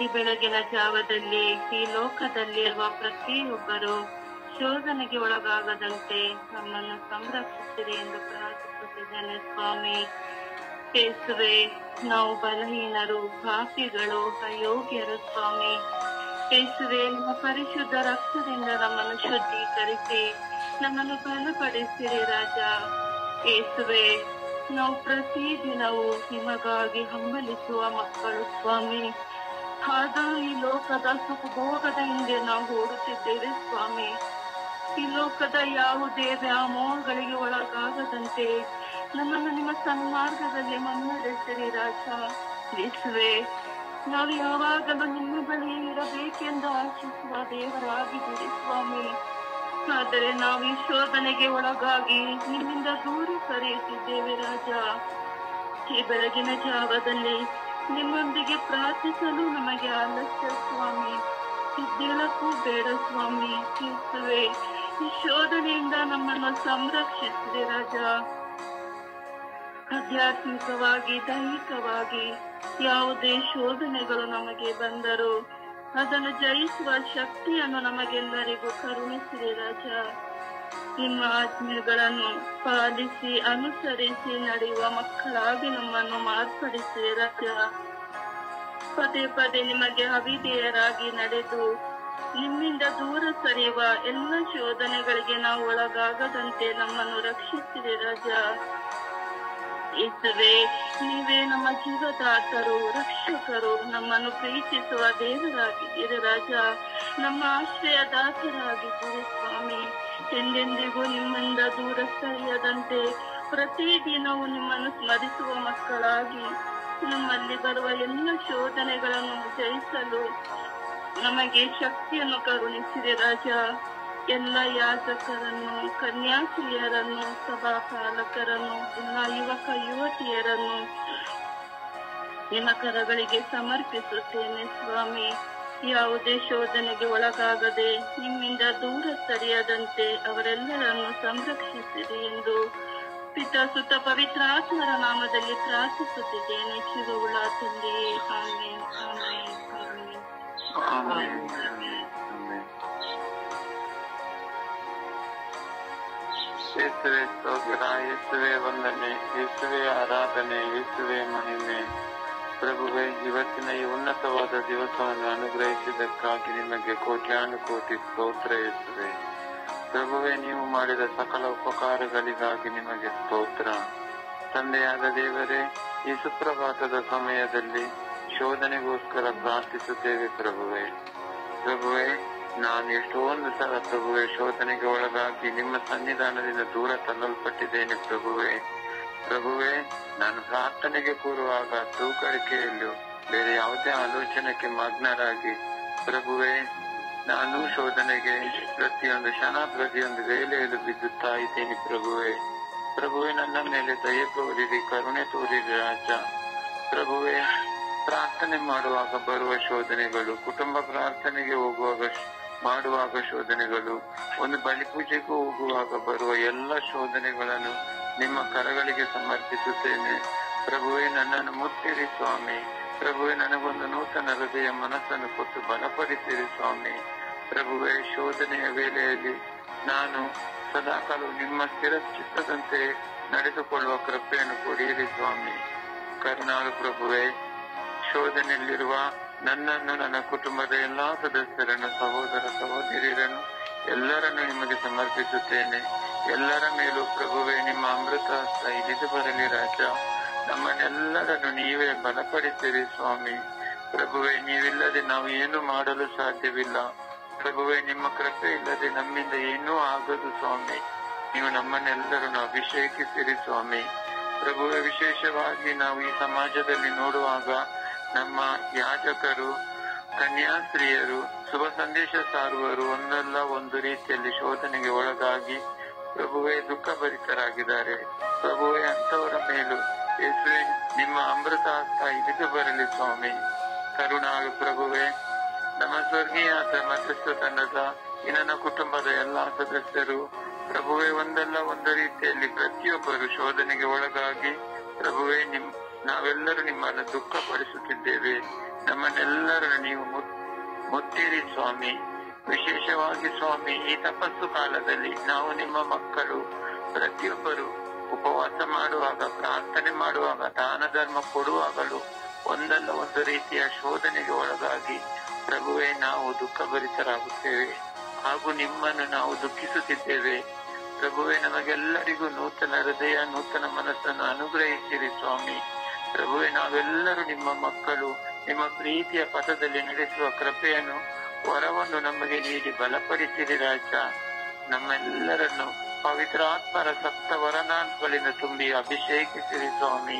ಈ ಬೆಳಗಿನ ಜಾವದಲ್ಲಿ ಈ ಲೋಕದಲ್ಲಿರುವ ಪ್ರತಿಯೊಬ್ಬರು ಶೋಧನೆಗೆ ಒಳಗಾಗದಂತೆ ನಮ್ಮನ್ನು ಸಂರಕ್ಷಿಸಿರಿ ಎಂದು ಪ್ರಾರ್ಥಿಸುತ್ತಿದ್ದೇನೆ ಸ್ವಾಮಿ. ಯೇಸುವೇ, ನಾವು ಬಲಹೀನರು, ಪಾಪಿಗಳು, ಅಯೋಗ್ಯರು ಸ್ವಾಮಿ. ಯೇಸುವೇ, ನಿಮ್ಮ ಪರಿಶುದ್ಧ ರಕ್ತದಿಂದ ನಮ್ಮನ್ನು ಶುದ್ಧೀಕರಿಸಿ ನಮ್ಮನ್ನು ಬಲಪಡಿಸಿರಿ ರಾಜ. ಯೇಸುವೇ, ನಾವು ಪ್ರತಿದಿನವೂ ನಿಮಗಾಗಿ ಹಂಬಲಿಸುವ ಮಕ್ಕಳು ಸ್ವಾಮಿ. ಆದರೂ ಈ ಲೋಕದ ಸುಖಭೋಗದ ಹಿಂದೆ ನಾವು ಓಡುತ್ತಿದ್ದೇವೆ ಸ್ವಾಮಿ. ಈ ಲೋಕದ ಯಾವುದೇ ವ್ಯಾಮೋಹಗಳಿಗೆ ಒಳಗಾಗದಂತೆ ನಮ್ಮನ್ನು ನಿಮ್ಮ ಸನ್ಮಾರ್ಗದಲ್ಲಿ ಮುನ್ನಡೆಸಿರಿ ರಾಜ. ಯೇಸುವೇ, ನಾವು ಯಾವಾಗಲೂ ನಿಮ್ಮ ಬಳಿ ಇರಬೇಕೆಂದು ಆಶಿಸುವ ದೇವರಾಗಿದ್ದೀರಿ ಸ್ವಾಮಿ. ಆದರೆ ನಾವು ಈ ಶೋಧನೆಗೆ ಒಳಗಾಗಿ ನಿಮ್ಮಿಂದ ದೂರ ಸರಿಯುತ್ತಿದ್ದೇವೆ ರಾಜ. ಈ ಬೆಳಗಿನ ಜಾವದಲ್ಲಿ ನಿಮ್ಮೊಂದಿಗೆ ಪ್ರಾರ್ಥಿಸಲು ನಮಗೆ ಆಲಸ್ಯ ಸ್ವಾಮಿ. ಇದ್ದೇಳಕ್ಕೂ ಬೇಡ ಸ್ವಾಮಿ. ಯೇಸುವೇ, ಈ ಶೋಧನೆಯಿಂದ ನಮ್ಮನ್ನು ಸಂರಕ್ಷಿಸಿದೆ ರಾಜ. ಆಧ್ಯಾತ್ಮಿಕವಾಗಿ, ದೈಹಿಕವಾಗಿ ಯಾವುದೇ ಶೋಧನೆಗಳು ನಮಗೆ ಬಂದರೂ ಅದನ್ನು ಜಯಿಸುವ ಶಕ್ತಿಯನ್ನು ನಮಗೆಲ್ಲರಿಗೂ ಕರುಣಿಸಿದೆ ರಾಜ. ನಿಮ್ಮ ಆಜ್ಞೆಗಳನ್ನು ಪಾಲಿಸಿ ಅನುಸರಿಸಿ ನಡೆಯುವ ಮಕ್ಕಳಾಗಿ ನಮ್ಮನ್ನು ಮಾರ್ಪಡಿಸಿದೆ ರಾಜ. ಪದೇ ಪದೇ ನಿಮಗೆ ಅವಿಧೇಯರಾಗಿ ನಡೆದು ನಿಮ್ಮಿಂದ ದೂರ ಸರಿಯುವ ಎಲ್ಲ ಶೋಧನೆಗಳಿಗೆ ನಾವು ಒಳಗಾಗದಂತೆ ನಮ್ಮನ್ನು ರಕ್ಷಿಸಿದೆ ರಾಜ. ಯೇಸುವೇ, ನೀವೇ ನಮ್ಮ ಜೀವದಾತರು, ರಕ್ಷಕರು, ನಮ್ಮನ್ನು ಪ್ರೀತಿಸುವ ದೇವರಾಗಿದ್ದೀರಿ ರಾಜ. ನಮ್ಮ ಆಶ್ರಯದಾತರಾಗಿದ್ದೀರಿ ಸ್ವಾಮಿ. ಎಂದೆಂದಿಗೂ ನಿಮ್ಮಿಂದ ದೂರ ಸರಿಯದಂತೆ ಪ್ರತಿದಿನವೂ ನಿಮ್ಮನ್ನು ಸ್ಮರಿಸುವ ಮಕ್ಕಳಾಗಿ ನಮ್ಮಲ್ಲಿ ಬರುವ ಎಲ್ಲ ಶೋಧನೆಗಳನ್ನು ಜಯಿಸಲು ನಮಗೆ ಶಕ್ತಿಯನ್ನು ಕರುಣಿಸಿದೆ ರಾಜ. ಎಲ್ಲ ಯಾಜಕರನ್ನು, ಕನ್ಯಾಸ್ತ್ರೀಯರನ್ನು, ಸಭಾ ಪಾಲಕರನ್ನು, ಎಲ್ಲ ಯುವಕ ಯುವತಿಯರನ್ನು ನಿಮ್ಮ ಕರಗಳಿಗೆ ಸಮರ್ಪಿಸುತ್ತೇನೆ ಸ್ವಾಮಿ. ಯಾವುದೇ ಶೋಧನೆಗೆ ಒಳಗಾಗದೆ ನಿಮ್ಮಿಂದ ದೂರ ಸರಿಯದಂತೆ ಅವರೆಲ್ಲರನ್ನು ಸಂರಕ್ಷಿಸಿರಿ ಎಂದು ಪಿತಾ ಸುತ ಪವಿತ್ರಾತ್ಮರ ನಾಮದಲ್ಲಿ ಪ್ರಾರ್ಥಿಸುತ್ತಿದ್ದೇನೆ ಜೀವವುಳ್ಳ ತಂದೆಯೇ. Amen, amen, amen. ಯೇಸುವೆ ಸ್ತೋತ್ರ, ಯೇಸುವೆ ವಂದನೆ, ಯೇಸುವೆ ಆರಾಧನೆ, ಯೇಸುವೆ ಮಹಿಮೆ. ಪ್ರಭುವೆ, ಇವತ್ತಿನ ಈ ಉನ್ನತವಾದ ದಿವಸವನ್ನು ಅನುಗ್ರಹಿಸಿದ್ದಕ್ಕಾಗಿ ನಿಮಗೆ ಕೋಟ್ಯಾನುಕೋಟಿ ಸ್ತೋತ್ರ ಯೇಸುವೆ. ಪ್ರಭುವೆ, ನೀವು ಮಾಡಿದ ಸಕಲ ಉಪಕಾರಗಳಿಗಾಗಿ ನಿಮಗೆ ಸ್ತೋತ್ರ. ತಂದೆಯಾದ ದೇವರೇ, ಈ ಸುಪ್ರಭಾತದ ಸಮಯದಲ್ಲಿ ಶೋಧನೆಗೋಸ್ಕರ ಪ್ರಾರ್ಥಿಸುತ್ತೇವೆ ಪ್ರಭುವೆ. ಪ್ರಭುವೆ, ನಾನು ಎಷ್ಟೊಂದು ಸಲ ಪ್ರಭುವೆ ಶೋಧನೆಗೆ ಒಳಗಾಗಿ ನಿಮ್ಮ ಸನ್ನಿಧಾನದಿಂದ ದೂರ ತಳ್ಳಲ್ಪಟ್ಟಿದ್ದೇನೆ ಪ್ರಭುವೆ. ಪ್ರಭುವೆ, ನಾನು ಪ್ರಾರ್ಥನೆಗೆ ಕೂರುವಾಗ ತೂಕಡಿಕೆಯಲ್ಲೂ ಬೇರೆ ಯಾವುದೇ ಆಲೋಚನೆಗೆ ಮಗ್ನರಾಗಿ ಪ್ರಭುವೆ ನಾನು ಶೋಧನೆಗೆ ಪ್ರತಿಯೊಂದು ಕ್ಷಣ ಪ್ರತಿಯೊಂದು ವೇಳೆಯಲ್ಲೂ ಬಿದ್ದುತ್ತಾ ಇದ್ದೇನೆ ಪ್ರಭುವೆ. ಪ್ರಭುವೆ, ನನ್ನ ಮೇಲೆ ದಯೆ ತೋರಿರಿ, ಕರುಣೆ ತೋರಿರಿ ರಾಜ. ಪ್ರಭುವೆ, ಪ್ರಾರ್ಥನೆ ಮಾಡುವಾಗ ಬರುವ ಶೋಧನೆಗಳು, ಕುಟುಂಬ ಪ್ರಾರ್ಥನೆಗೆ ಹೋಗುವಾಗ ಮಾಡುವಾಗ ಶೋಧನೆಗಳು, ಒಂದು ಬಲಿಪೂಜೆಗೂ ಹೋಗುವಾಗ ಬರುವ ಎಲ್ಲ ಶೋಧನೆಗಳನ್ನು ನಿಮ್ಮ ಕರಗಳಿಗೆ ಸಮರ್ಪಿಸುತ್ತೇನೆ ಪ್ರಭುವೆ. ನನ್ನನ್ನು ಮುಟ್ಟಿರಿ ಸ್ವಾಮಿ. ಪ್ರಭುವೆ, ನನಗೊಂದು ನೂತನ ಹೃದಯ ಮನಸ್ಸನ್ನು ಕೊಟ್ಟು ಬಲಪಡಿಸಿರಿ ಸ್ವಾಮಿ. ಪ್ರಭುವೆ, ಶೋಧನೆಯ ವೇಳೆಯಲ್ಲಿ ನಾನು ಸದಾಕಾಲ ನಿಮ್ಮ ಸ್ಥಿರ ಚಿತ್ತದಂತೆ ನಡೆದುಕೊಳ್ಳುವ ಕೃಪೆಯನ್ನು ಕೊಡಿರಿ ಸ್ವಾಮಿ. ಕರುಣಾಳು ಪ್ರಭುವೆ, ಶೋಧನೆಯಲ್ಲಿರುವ ನನ್ನನ್ನು, ನನ್ನ ಕುಟುಂಬದ ಎಲ್ಲಾ ಸದಸ್ಯರನ್ನು, ಸಹೋದರ ಸಹೋದರಿಯರನ್ನು ಎಲ್ಲರನ್ನು ನಿಮಗೆ ಸಮರ್ಪಿಸುತ್ತೇನೆ. ಎಲ್ಲರ ಮೇಲೂ ಪ್ರಭುವೆ ನಿಮ್ಮ ಅಮೃತ ಹಸ್ತ ಇಳಿದು ಬರಲಿ ರಾಜ. ನಮ್ಮನ್ನೆಲ್ಲರನ್ನು ನೀವೇ ಬಲಪಡಿಸಿರಿ ಸ್ವಾಮಿ. ಪ್ರಭುವೆ, ನೀವಿಲ್ಲದೆ ನಾವು ಏನು ಮಾಡಲು ಸಾಧ್ಯವಿಲ್ಲ ಪ್ರಭುವೆ. ನಿಮ್ಮ ಕೃಪೆ ಇಲ್ಲದೆ ನಮ್ಮಿಂದ ಏನೂ ಆಗದು ಸ್ವಾಮಿ. ನೀವು ನಮ್ಮನ್ನೆಲ್ಲರನ್ನು ಅಭಿಷೇಕಿಸಿರಿ ಸ್ವಾಮಿ. ಪ್ರಭುವೆ, ವಿಶೇಷವಾಗಿ ನಾವು ಈ ಸಮಾಜದಲ್ಲಿ ನೋಡುವಾಗ ನಮ್ಮ ಯಾಜಕರು, ಕನ್ಯಾಸ್ತ್ರೀಯರು, ಶುಭ ಸಂದೇಶ ಸಾರುವರು ಒಂದಲ್ಲ ಒಂದು ರೀತಿಯಲ್ಲಿ ಶೋಧನೆಗೆ ಒಳಗಾಗಿ ಪ್ರಭುವೆ ದುಃಖಭರಿತರಾಗಿದ್ದಾರೆ. ಪ್ರಭುವೆ, ಅಂತವರ ಮೇಲೂ ಯೇಸುವೆ ನಿಮ್ಮ ಅಮೃತ ಹಸ್ತ ಇಳಿದು ಬರಲಿ ಸ್ವಾಮಿ. ಕರುಣಾಳು ಪ್ರಭುವೆ, ನಮ್ಮ ಸ್ವರ್ಗೀಯ ಮಧ್ಯಸ್ಥ ತಂಡದ ಈ ನನ್ನ ಕುಟುಂಬದ ಎಲ್ಲಾ ಸದಸ್ಯರು ಪ್ರಭುವೆ ಒಂದಲ್ಲ ಒಂದು ರೀತಿಯಲ್ಲಿ ಪ್ರತಿಯೊಬ್ಬರು ಶೋಧನೆಗೆ ಒಳಗಾಗಿ ಪ್ರಭುವೆ ನಾವೆಲ್ಲರೂ ನಿಮ್ಮನ್ನು ದುಃಖಪಡಿಸುತ್ತಿದ್ದೇವೆ. ನಮ್ಮನ್ನೆಲ್ಲರನ್ನು ನೀವು ಮುಟ್ಟಿರಿ ಸ್ವಾಮಿ. ವಿಶೇಷವಾಗಿ ಸ್ವಾಮಿ, ಈ ತಪಸ್ಸು ಕಾಲದಲ್ಲಿ ನಾವು ನಿಮ್ಮ ಮಕ್ಕಳು ಪ್ರತಿಯೊಬ್ಬರು ಉಪವಾಸ ಮಾಡುವಾಗ, ಪ್ರಾರ್ಥನೆ ಮಾಡುವಾಗ, ದಾನ ಧರ್ಮ ಕೊಡುವಾಗಲೂ ಒಂದಲ್ಲ ಒಂದು ರೀತಿಯ ಶೋಧನೆಗೆ ಒಳಗಾಗಿ ಪ್ರಭುವೆ ನಾವು ದುಃಖಭರಿತರಾಗುತ್ತೇವೆ ಹಾಗೂ ನಿಮ್ಮನ್ನು ನಾವು ದುಃಖಿಸುತ್ತಿದ್ದೇವೆ. ಪ್ರಭುವೆ, ನಮಗೆಲ್ಲರಿಗೂ ನೂತನ ಹೃದಯ, ನೂತನ ಮನಸ್ಸನ್ನು ಅನುಗ್ರಹಿಸಿರಿ ಸ್ವಾಮಿ. ಪ್ರಭುವೆ, ನಾವೆಲ್ಲರೂ ನಿಮ್ಮ ಮಕ್ಕಳು, ನಿಮ್ಮ ಪ್ರೀತಿಯ ಪಥದಲ್ಲಿ ನಡೆಸುವ ಕೃಪೆಯನ್ನು, ವರವನ್ನು ನಮಗೆ ನೀಡಿ ಬಲಪಡಿಸಿರಿ ರಾಜ. ನಮ್ಮೆಲ್ಲರನ್ನು ಪವಿತ್ರಾತ್ಮರ ಸಪ್ತ ವರದಾನಗಳಿಂದ ತುಂಬಿ ಅಭಿಷೇಕಿಸಿರಿ ಸ್ವಾಮಿ.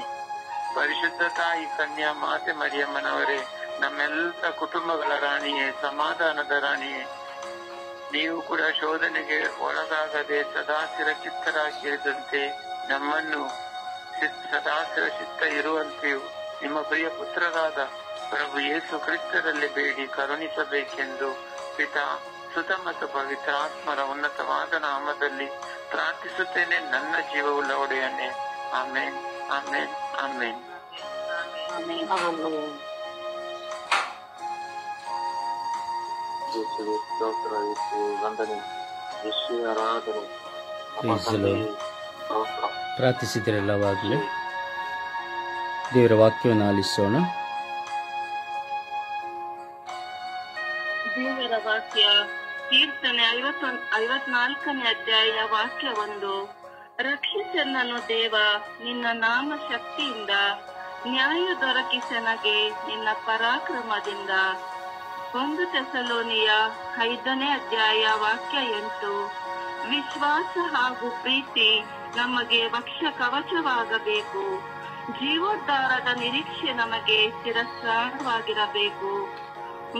ಪರಿಶುದ್ಧ ತಾಯಿ ಕನ್ಯಾ ಮಾತೆ ಮರಿಯಮ್ಮನವರೇ, ನಮ್ಮೆಲ್ಲ ಕುಟುಂಬಗಳ ರಾಣಿಯೇ, ಸಮಾಧಾನದ ರಾಣಿಯೇ, ನೀವು ಕೂಡ ಶೋಧನೆಗೆ ಒಳಗಾಗದೆ ಸದಾ ಸ್ಥಿರಚಿತ್ತರಾಗಿರಿದಂತೆ ನಮ್ಮನ್ನು ಸದಾ ಸ್ಥಿರಚಿತ್ತ ಇರುವಂತೆಯೂ ನಿಮ್ಮ ಪ್ರಿಯ ಪುತ್ರರಾದ ಪ್ರಭು ಯೇಸು ಕ್ರಿಸ್ತರಲ್ಲಿ ಬೇಡಿ ಕರುಣಿಸಬೇಕೆಂದು ಪಿತಾ, ಸುತ ಮತ್ತು ಪವಿತ್ರ ಆತ್ಮರ ಉನ್ನತವಾದ ನಾಮದಲ್ಲಿ ಪ್ರಾರ್ಥಿಸುತ್ತೇನೆ ನನ್ನ ಜೀವವುಳ್ಳ ಒಡೆಯನ್ನೇ. ಆಮೇನ್, ಆಮೇನ್, ಆಮೇನ್. ಪ್ರಾರ್ಥಿಸಿದ್ರೆಲ್ಲವಾಗಲೇ ದೇವರ ವಾಕ್ಯವನ್ನು ಆಲಿಸೋಣ. ದೇವರ ವಾಕ್ಯ ಕೀರ್ತನೆ 54ನೇ ಅಧ್ಯಾಯ ವಾಕ್ಯ 1. ರಕ್ಷಿಸನನ್ನು ದೇವ ನಿನ್ನ ನಾಮ ಶಕ್ತಿಯಿಂದ, ನ್ಯಾಯ ದೊರಕಿಸನಗೆ ನಿನ್ನ ಪರಾಕ್ರಮದಿಂದ. 1 ಥೆಸಲೋನಿಯ 5ನೇ ಅಧ್ಯಾಯ ವಾಕ್ಯ 8. ವಿಶ್ವಾಸ ಹಾಗೂ ಪ್ರೀತಿ ನಮಗೆ ವಕ್ಷ ಕವಚವಾಗಬೇಕು. ಜೀವೋದ್ಧಾರದ ನಿರೀಕ್ಷೆ ನಮಗೆ ಶಿರಸ್ತ್ರಾಣವಾಗಿರಬೇಕು.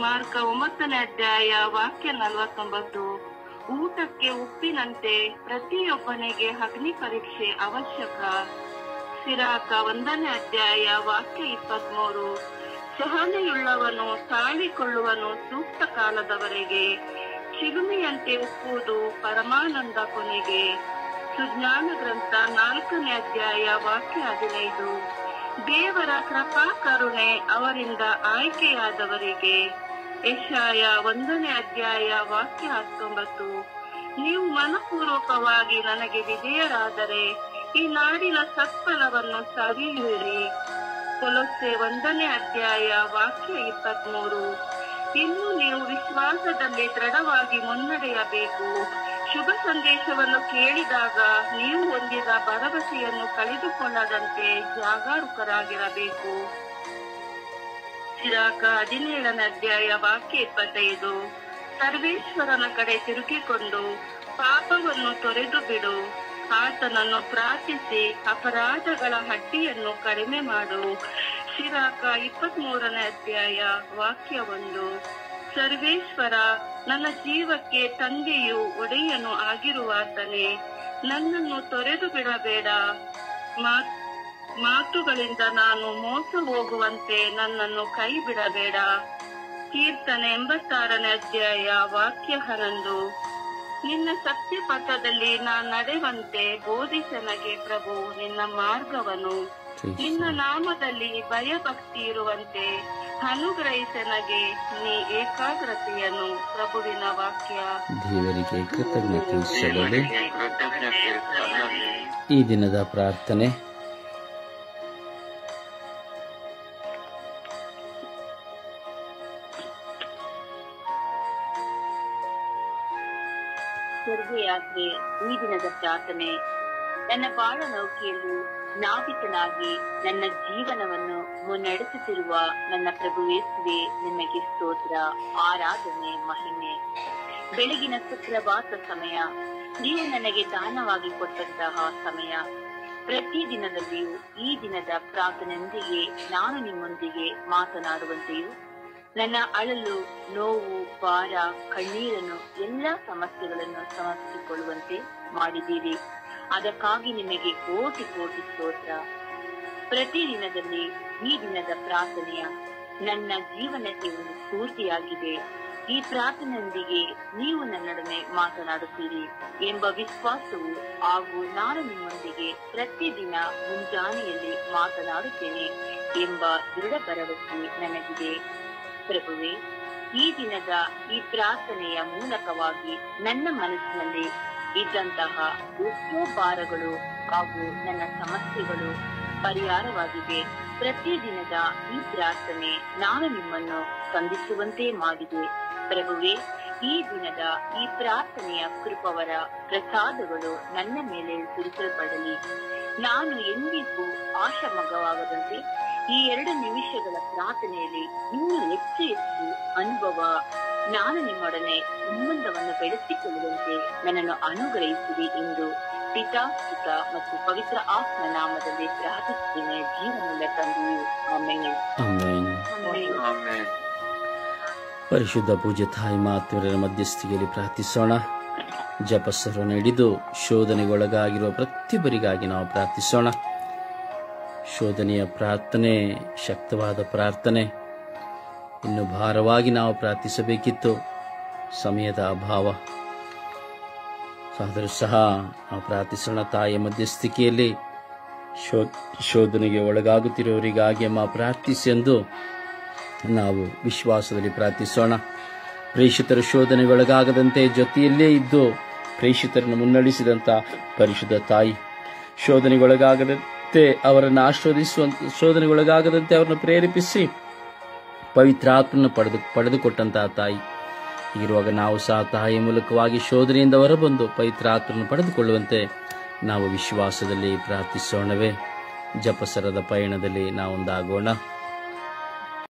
ಮಾರ್ಕ 9ನೇ ಅಧ್ಯಾಯ ವಾಕ್ಯ 49. ಊಟಕ್ಕೆ ಉಪ್ಪಿನಂತೆ ಪ್ರತಿಯೊಬ್ಬನಿಗೆ ಅಗ್ನಿ ಪರೀಕ್ಷೆ ಅವಶ್ಯಕ. ಸಿರಾಕ 1ನೇ ಅಧ್ಯಾಯ ವಾಕ್ಯ 23. ಸಹನೆಯುಳ್ಳವನು ತಾಳಿಕೊಳ್ಳುವನು ಸೂಕ್ತ ಕಾಲದವರೆಗೆ. ಚಿಲುಮೆಯಂತೆ ಉಪ್ಪುವುದು ಪರಮಾನಂದ ಕೊನೆಗೆ. ಸುಜ್ಞಾನ ಗ್ರಂಥ 4ನೇ ಅಧ್ಯಾಯ ವಾಕ್ಯ 15. ದೇವರ ಕೃಪಾ ಕರುಣೆ ಅವರಿಂದ ಆಯ್ಕೆಯಾದವರಿಗೆ. ಯೆಶಾಯ 1ನೇ ಅಧ್ಯಾಯ ವಾಕ್ಯ 19. ನೀವು ಮನಪೂರ್ವಕವಾಗಿ ನನಗೆ ವಿಧೇಯರಾದರೆ ಈ ನಾಡಿನ ಸತ್ಫಲವನ್ನು ಸವಿಯುವಿರಿ. ಕೊಲೊಸ್ಸೆ 1ನೇ ಅಧ್ಯಾಯ ವಾಕ್ಯ 23. ಇನ್ನು ನೀವು ವಿಶ್ವಾಸದಲ್ಲಿ ದೃಢವಾಗಿ ಮುನ್ನಡೆಯಬೇಕು. ಶುಭ ಸಂದೇಶವನ್ನು ಕೇಳಿದಾಗ ನೀವು ಹೊಂದಿದ ಭರವಸೆಯನ್ನು ಕಳೆದುಕೊಳ್ಳದಂತೆ ಜಾಗರೂಕರಾಗಿರಬೇಕು. ಸಿರಾಕ 17ನೇ ಅಧ್ಯಾಯ ವಾಕ್ಯ 25. ಸರ್ವೇಶ್ವರನ ಕಡೆ ತಿರುಗಿಕೊಂಡು ಪಾಪವನ್ನು ತೊರೆದು ಬಿಡು. ಆತನನ್ನು ಪ್ರಾರ್ಥಿಸಿ ಅಪರಾಧಗಳ ಅಡ್ಡಿಯನ್ನು ಕಡಿಮೆ ಮಾಡು. ಸಿರಾಕ 23ನೇ ಅಧ್ಯಾಯ ವಾಕ್ಯ 1. ಸರ್ವೇಶ್ವರ ನನ್ನ ಜೀವಕ್ಕೆ ತಂದೆಯು ಒಡೆಯನು ಆಗಿರುವಾತನೇ, ನನ್ನನ್ನು ತೊರೆದು ಬಿಡಬೇಡ. ಮಾತುಗಳಿಂದ ನಾನು ಮೋಸ ಹೋಗುವಂತೆ ನನ್ನನ್ನು ಕೈ ಬಿಡಬೇಡ. ಕೀರ್ತನೆ 86ನೇ ಅಧ್ಯಾಯ ವಾಕ್ಯ 11. ನಿನ್ನ ಸತ್ಯಪಥದಲ್ಲಿ ನಾನು ನಡೆವಂತೆ ಬೋಧಿಸನಗೆ ಪ್ರಭು ನಿನ್ನ ಮಾರ್ಗವನ್ನು. ನಿನ್ನ ನಾಮದಲ್ಲಿ ಭಯಭಕ್ತಿ ಇರುವಂತೆ ಅನುಗ್ರಹಿಸನಗೆ ನೀ ಏಕಾಗ್ರತೆಯನ್ನು. ಪ್ರಭುವಿನ ವಾಕ್ಯ. ದೇವರಿಗೆ ಕೃತಜ್ಞತೆ ಸಲ್ಲಲಿ. ಈ ದಿನದ ಪ್ರಾರ್ಥನೆ. ಸ್ವರ್ಗಯಾತ್ರೆ. ಈ ದಿನದ ಪ್ರಾರ್ಥನೆ. ನನ್ನ ಬಾಳ ನೌಕೆಯಲ್ಲಿ ನಾವಿಕನಾಗಿ ನನ್ನ ಜೀವನವನ್ನು ಮುನ್ನಡೆಸುತ್ತಿರುವ ನನ್ನ ಪ್ರಭು ಯೇಸುವೆ, ನಿಮಗೆ ಸ್ತೋತ್ರ, ಆರಾಧನೆ, ಮಹಿಮೆ. ಬೆಳಗಿನ ಸುಪ್ರಭಾತ ಸಮಯ, ನೀವು ನನಗೆ ದಾನವಾಗಿ ಕೊಟ್ಟಂತಹ ಸಮಯ. ಪ್ರತಿ ದಿನದಲ್ಲಿಯೂ ಈ ದಿನದ ಪ್ರಾರ್ಥನೆಯೊಂದಿಗೆ ನಾನು ನಿಮ್ಮೊಂದಿಗೆ ಮಾತನಾಡುವಂತೆಯೂ ನನ್ನ ಅಳಲು, ನೋವು, ಭಾರ, ಕಣ್ಣೀರನ್ನು, ಎಲ್ಲಾ ಸಮಸ್ಯೆಗಳನ್ನು ಸಮರ್ಪಿಸಿಕೊಳ್ಳುವಂತೆ ಮಾಡಿದ್ದೀರಿ. ಅದಕ್ಕಾಗಿ ನಿಮಗೆ ಕೋಟಿ ಕೋಟಿ ಸ್ತೋತ್ರ. ಪ್ರತಿ ದಿನದಲ್ಲಿ ಈ ದಿನದ ಪ್ರಾರ್ಥನೆಯ ನನ್ನ ಜೀವನಕ್ಕೆ ಒಂದು ಸ್ಫೂರ್ತಿಯಾಗಿದೆ. ಈ ಪ್ರಾರ್ಥನೆಯೊಂದಿಗೆ ನೀವು ನನ್ನೊಡನೆ ಮಾತನಾಡುತ್ತೀರಿ ಎಂಬ ವಿಶ್ವಾಸವು ಹಾಗೂ ನಾನು ನಿಮ್ಮೊಂದಿಗೆ ಪ್ರತಿದಿನ ಮುಂಜಾನೆಯಲ್ಲಿ ಮಾತನಾಡುತ್ತೇನೆ ಎಂಬ ದೃಢ ಭರವಸೆ ನನಗಿದೆ. ಪ್ರಭುವೇ, ಈ ದಿನದ ಈ ಪ್ರಾರ್ಥನೆಯ ಮೂಲಕವಾಗಿ ನನ್ನ ಮನಸ್ಸಿನಲ್ಲಿ ಇದ್ದಂತಹ ಎಷ್ಟೋ ಭಾರಗಳು ಹಾಗೂ ನನ್ನ ಸಮಸ್ಯೆಗಳು ಪರಿಹಾರವಾಗಿದೆ. ಪ್ರತಿದಿನದ ಈ ಪ್ರಾರ್ಥನೆ ನಾನು ನಿಮ್ಮನ್ನು ಸ್ಪಂದಿಸುವಂತೆ ಮಾಡಿದೆ. ಪ್ರಭುವೇ, ಈ ದಿನದ ಈ ಪ್ರಾರ್ಥನೆಯ ಕೃಪವರ ಪ್ರಸಾದಗಳು ನನ್ನ ಮೇಲೆ ಸುರಿಸಲ್ಪಡಲಿ. ನಾನು ಎಂದಿಗೂ ಆಶಾಮಗವಾಗದಂತೆ ಈ 2 ನಿಮಿಷಗಳ ಪ್ರಾರ್ಥನೆಯಲ್ಲಿ ಇನ್ನೂ ಹೆಚ್ಚು ಹೆಚ್ಚು ಅನುಭವ, ನಾನು ನಿಮ್ಮೊಡನೆ ಸಂಬಂಧವನ್ನು ಬೆಳೆಸಿಕೊಳ್ಳುವಂತೆ ನನ್ನನ್ನು ಅನುಗ್ರಹಿಸಿದೆ ಎಂದು ಪಿತಾ, ಸುತ ಮತ್ತು ಪವಿತ್ರ ಆತ್ಮ ನಾಮದಲ್ಲಿ ಪ್ರಾರ್ಥಿಸುತ್ತೇನೆ. ಜೀವನದ ತಂದೆಯು. ಆಮೆನ್. ಪರಿಶುದ್ಧ ಪೂಜ್ಯ ತಾಯಿ ಮಾತೆಯರ ಮಧ್ಯಸ್ಥಿಕೆಯಲ್ಲಿ ಪ್ರಾರ್ಥಿಸೋಣ. ಜಪಸರನ್ನು ಹಿಡಿದು ಶೋಧನೆಗೊಳಗಾಗಿರುವ ಪ್ರತಿಯೊಬ್ಬರಿಗಾಗಿ ನಾವು ಪ್ರಾರ್ಥಿಸೋಣ. ಶೋಧನೆಯ ಪ್ರಾರ್ಥನೆ ಶಕ್ತವಾದ ಪ್ರಾರ್ಥನೆ. ಇನ್ನು ಭಾರವಾಗಿ ನಾವು ಪ್ರಾರ್ಥಿಸಬೇಕಿತ್ತು, ಸಮಯದ ಅಭಾವ. ಆದರೂ ಸಹ ನಾವು ಪ್ರಾರ್ಥಿಸೋಣ. ತಾಯಿಯ ಮಧ್ಯಸ್ಥಿಕೆಯಲ್ಲಿ ಶೋಧನೆಗೆ ಒಳಗಾಗುತ್ತಿರುವವರಿಗಾಗಿ ಅಮ್ಮ ಪ್ರಾರ್ಥಿಸಿ ಎಂದು ನಾವು ವಿಶ್ವಾಸದಲ್ಲಿ ಪ್ರಾರ್ಥಿಸೋಣ. ಪ್ರೇಷಿತರ ಶೋಧನೆಗೊಳಗಾಗದಂತೆ ಜೊತೆಯಲ್ಲೇ ಇದ್ದು ಪ್ರೇಷಿತರನ್ನು ಮುನ್ನಡೆಸಿದಂಥ ಪರಿಶುದ್ಧ ತಾಯಿ, ಶೋಧನೆಗೊಳಗಾಗದಂತೆ ಅವರನ್ನು ಆಶೀರ್ವದಿಸುವಂತ, ಶೋಧನೆಗೊಳಗಾಗದಂತೆ ಅವರನ್ನು ಪ್ರೇರೇಪಿಸಿ ಪವಿತ್ರಾತ್ಮನ ಪಡೆದುಕೊಟ್ಟಂತಹ ತಾಯಿ. ಹೀಗಿರುವಾಗ ನಾವು ಸಹ ತಾಯಿಯ ಮೂಲಕವಾಗಿ ಶೋಧನೆಯಿಂದ ಹೊರಬಂದು ಪವಿತ್ರಾತ್ಮನ ಪಡೆದುಕೊಳ್ಳುವಂತೆ ನಾವು ವಿಶ್ವಾಸದಲ್ಲಿ ಪ್ರಾರ್ಥಿಸೋಣವೇ. ಜಪಸರದ ಪಯಣದಲ್ಲಿ ನಾವೊಂದಾಗೋಣ.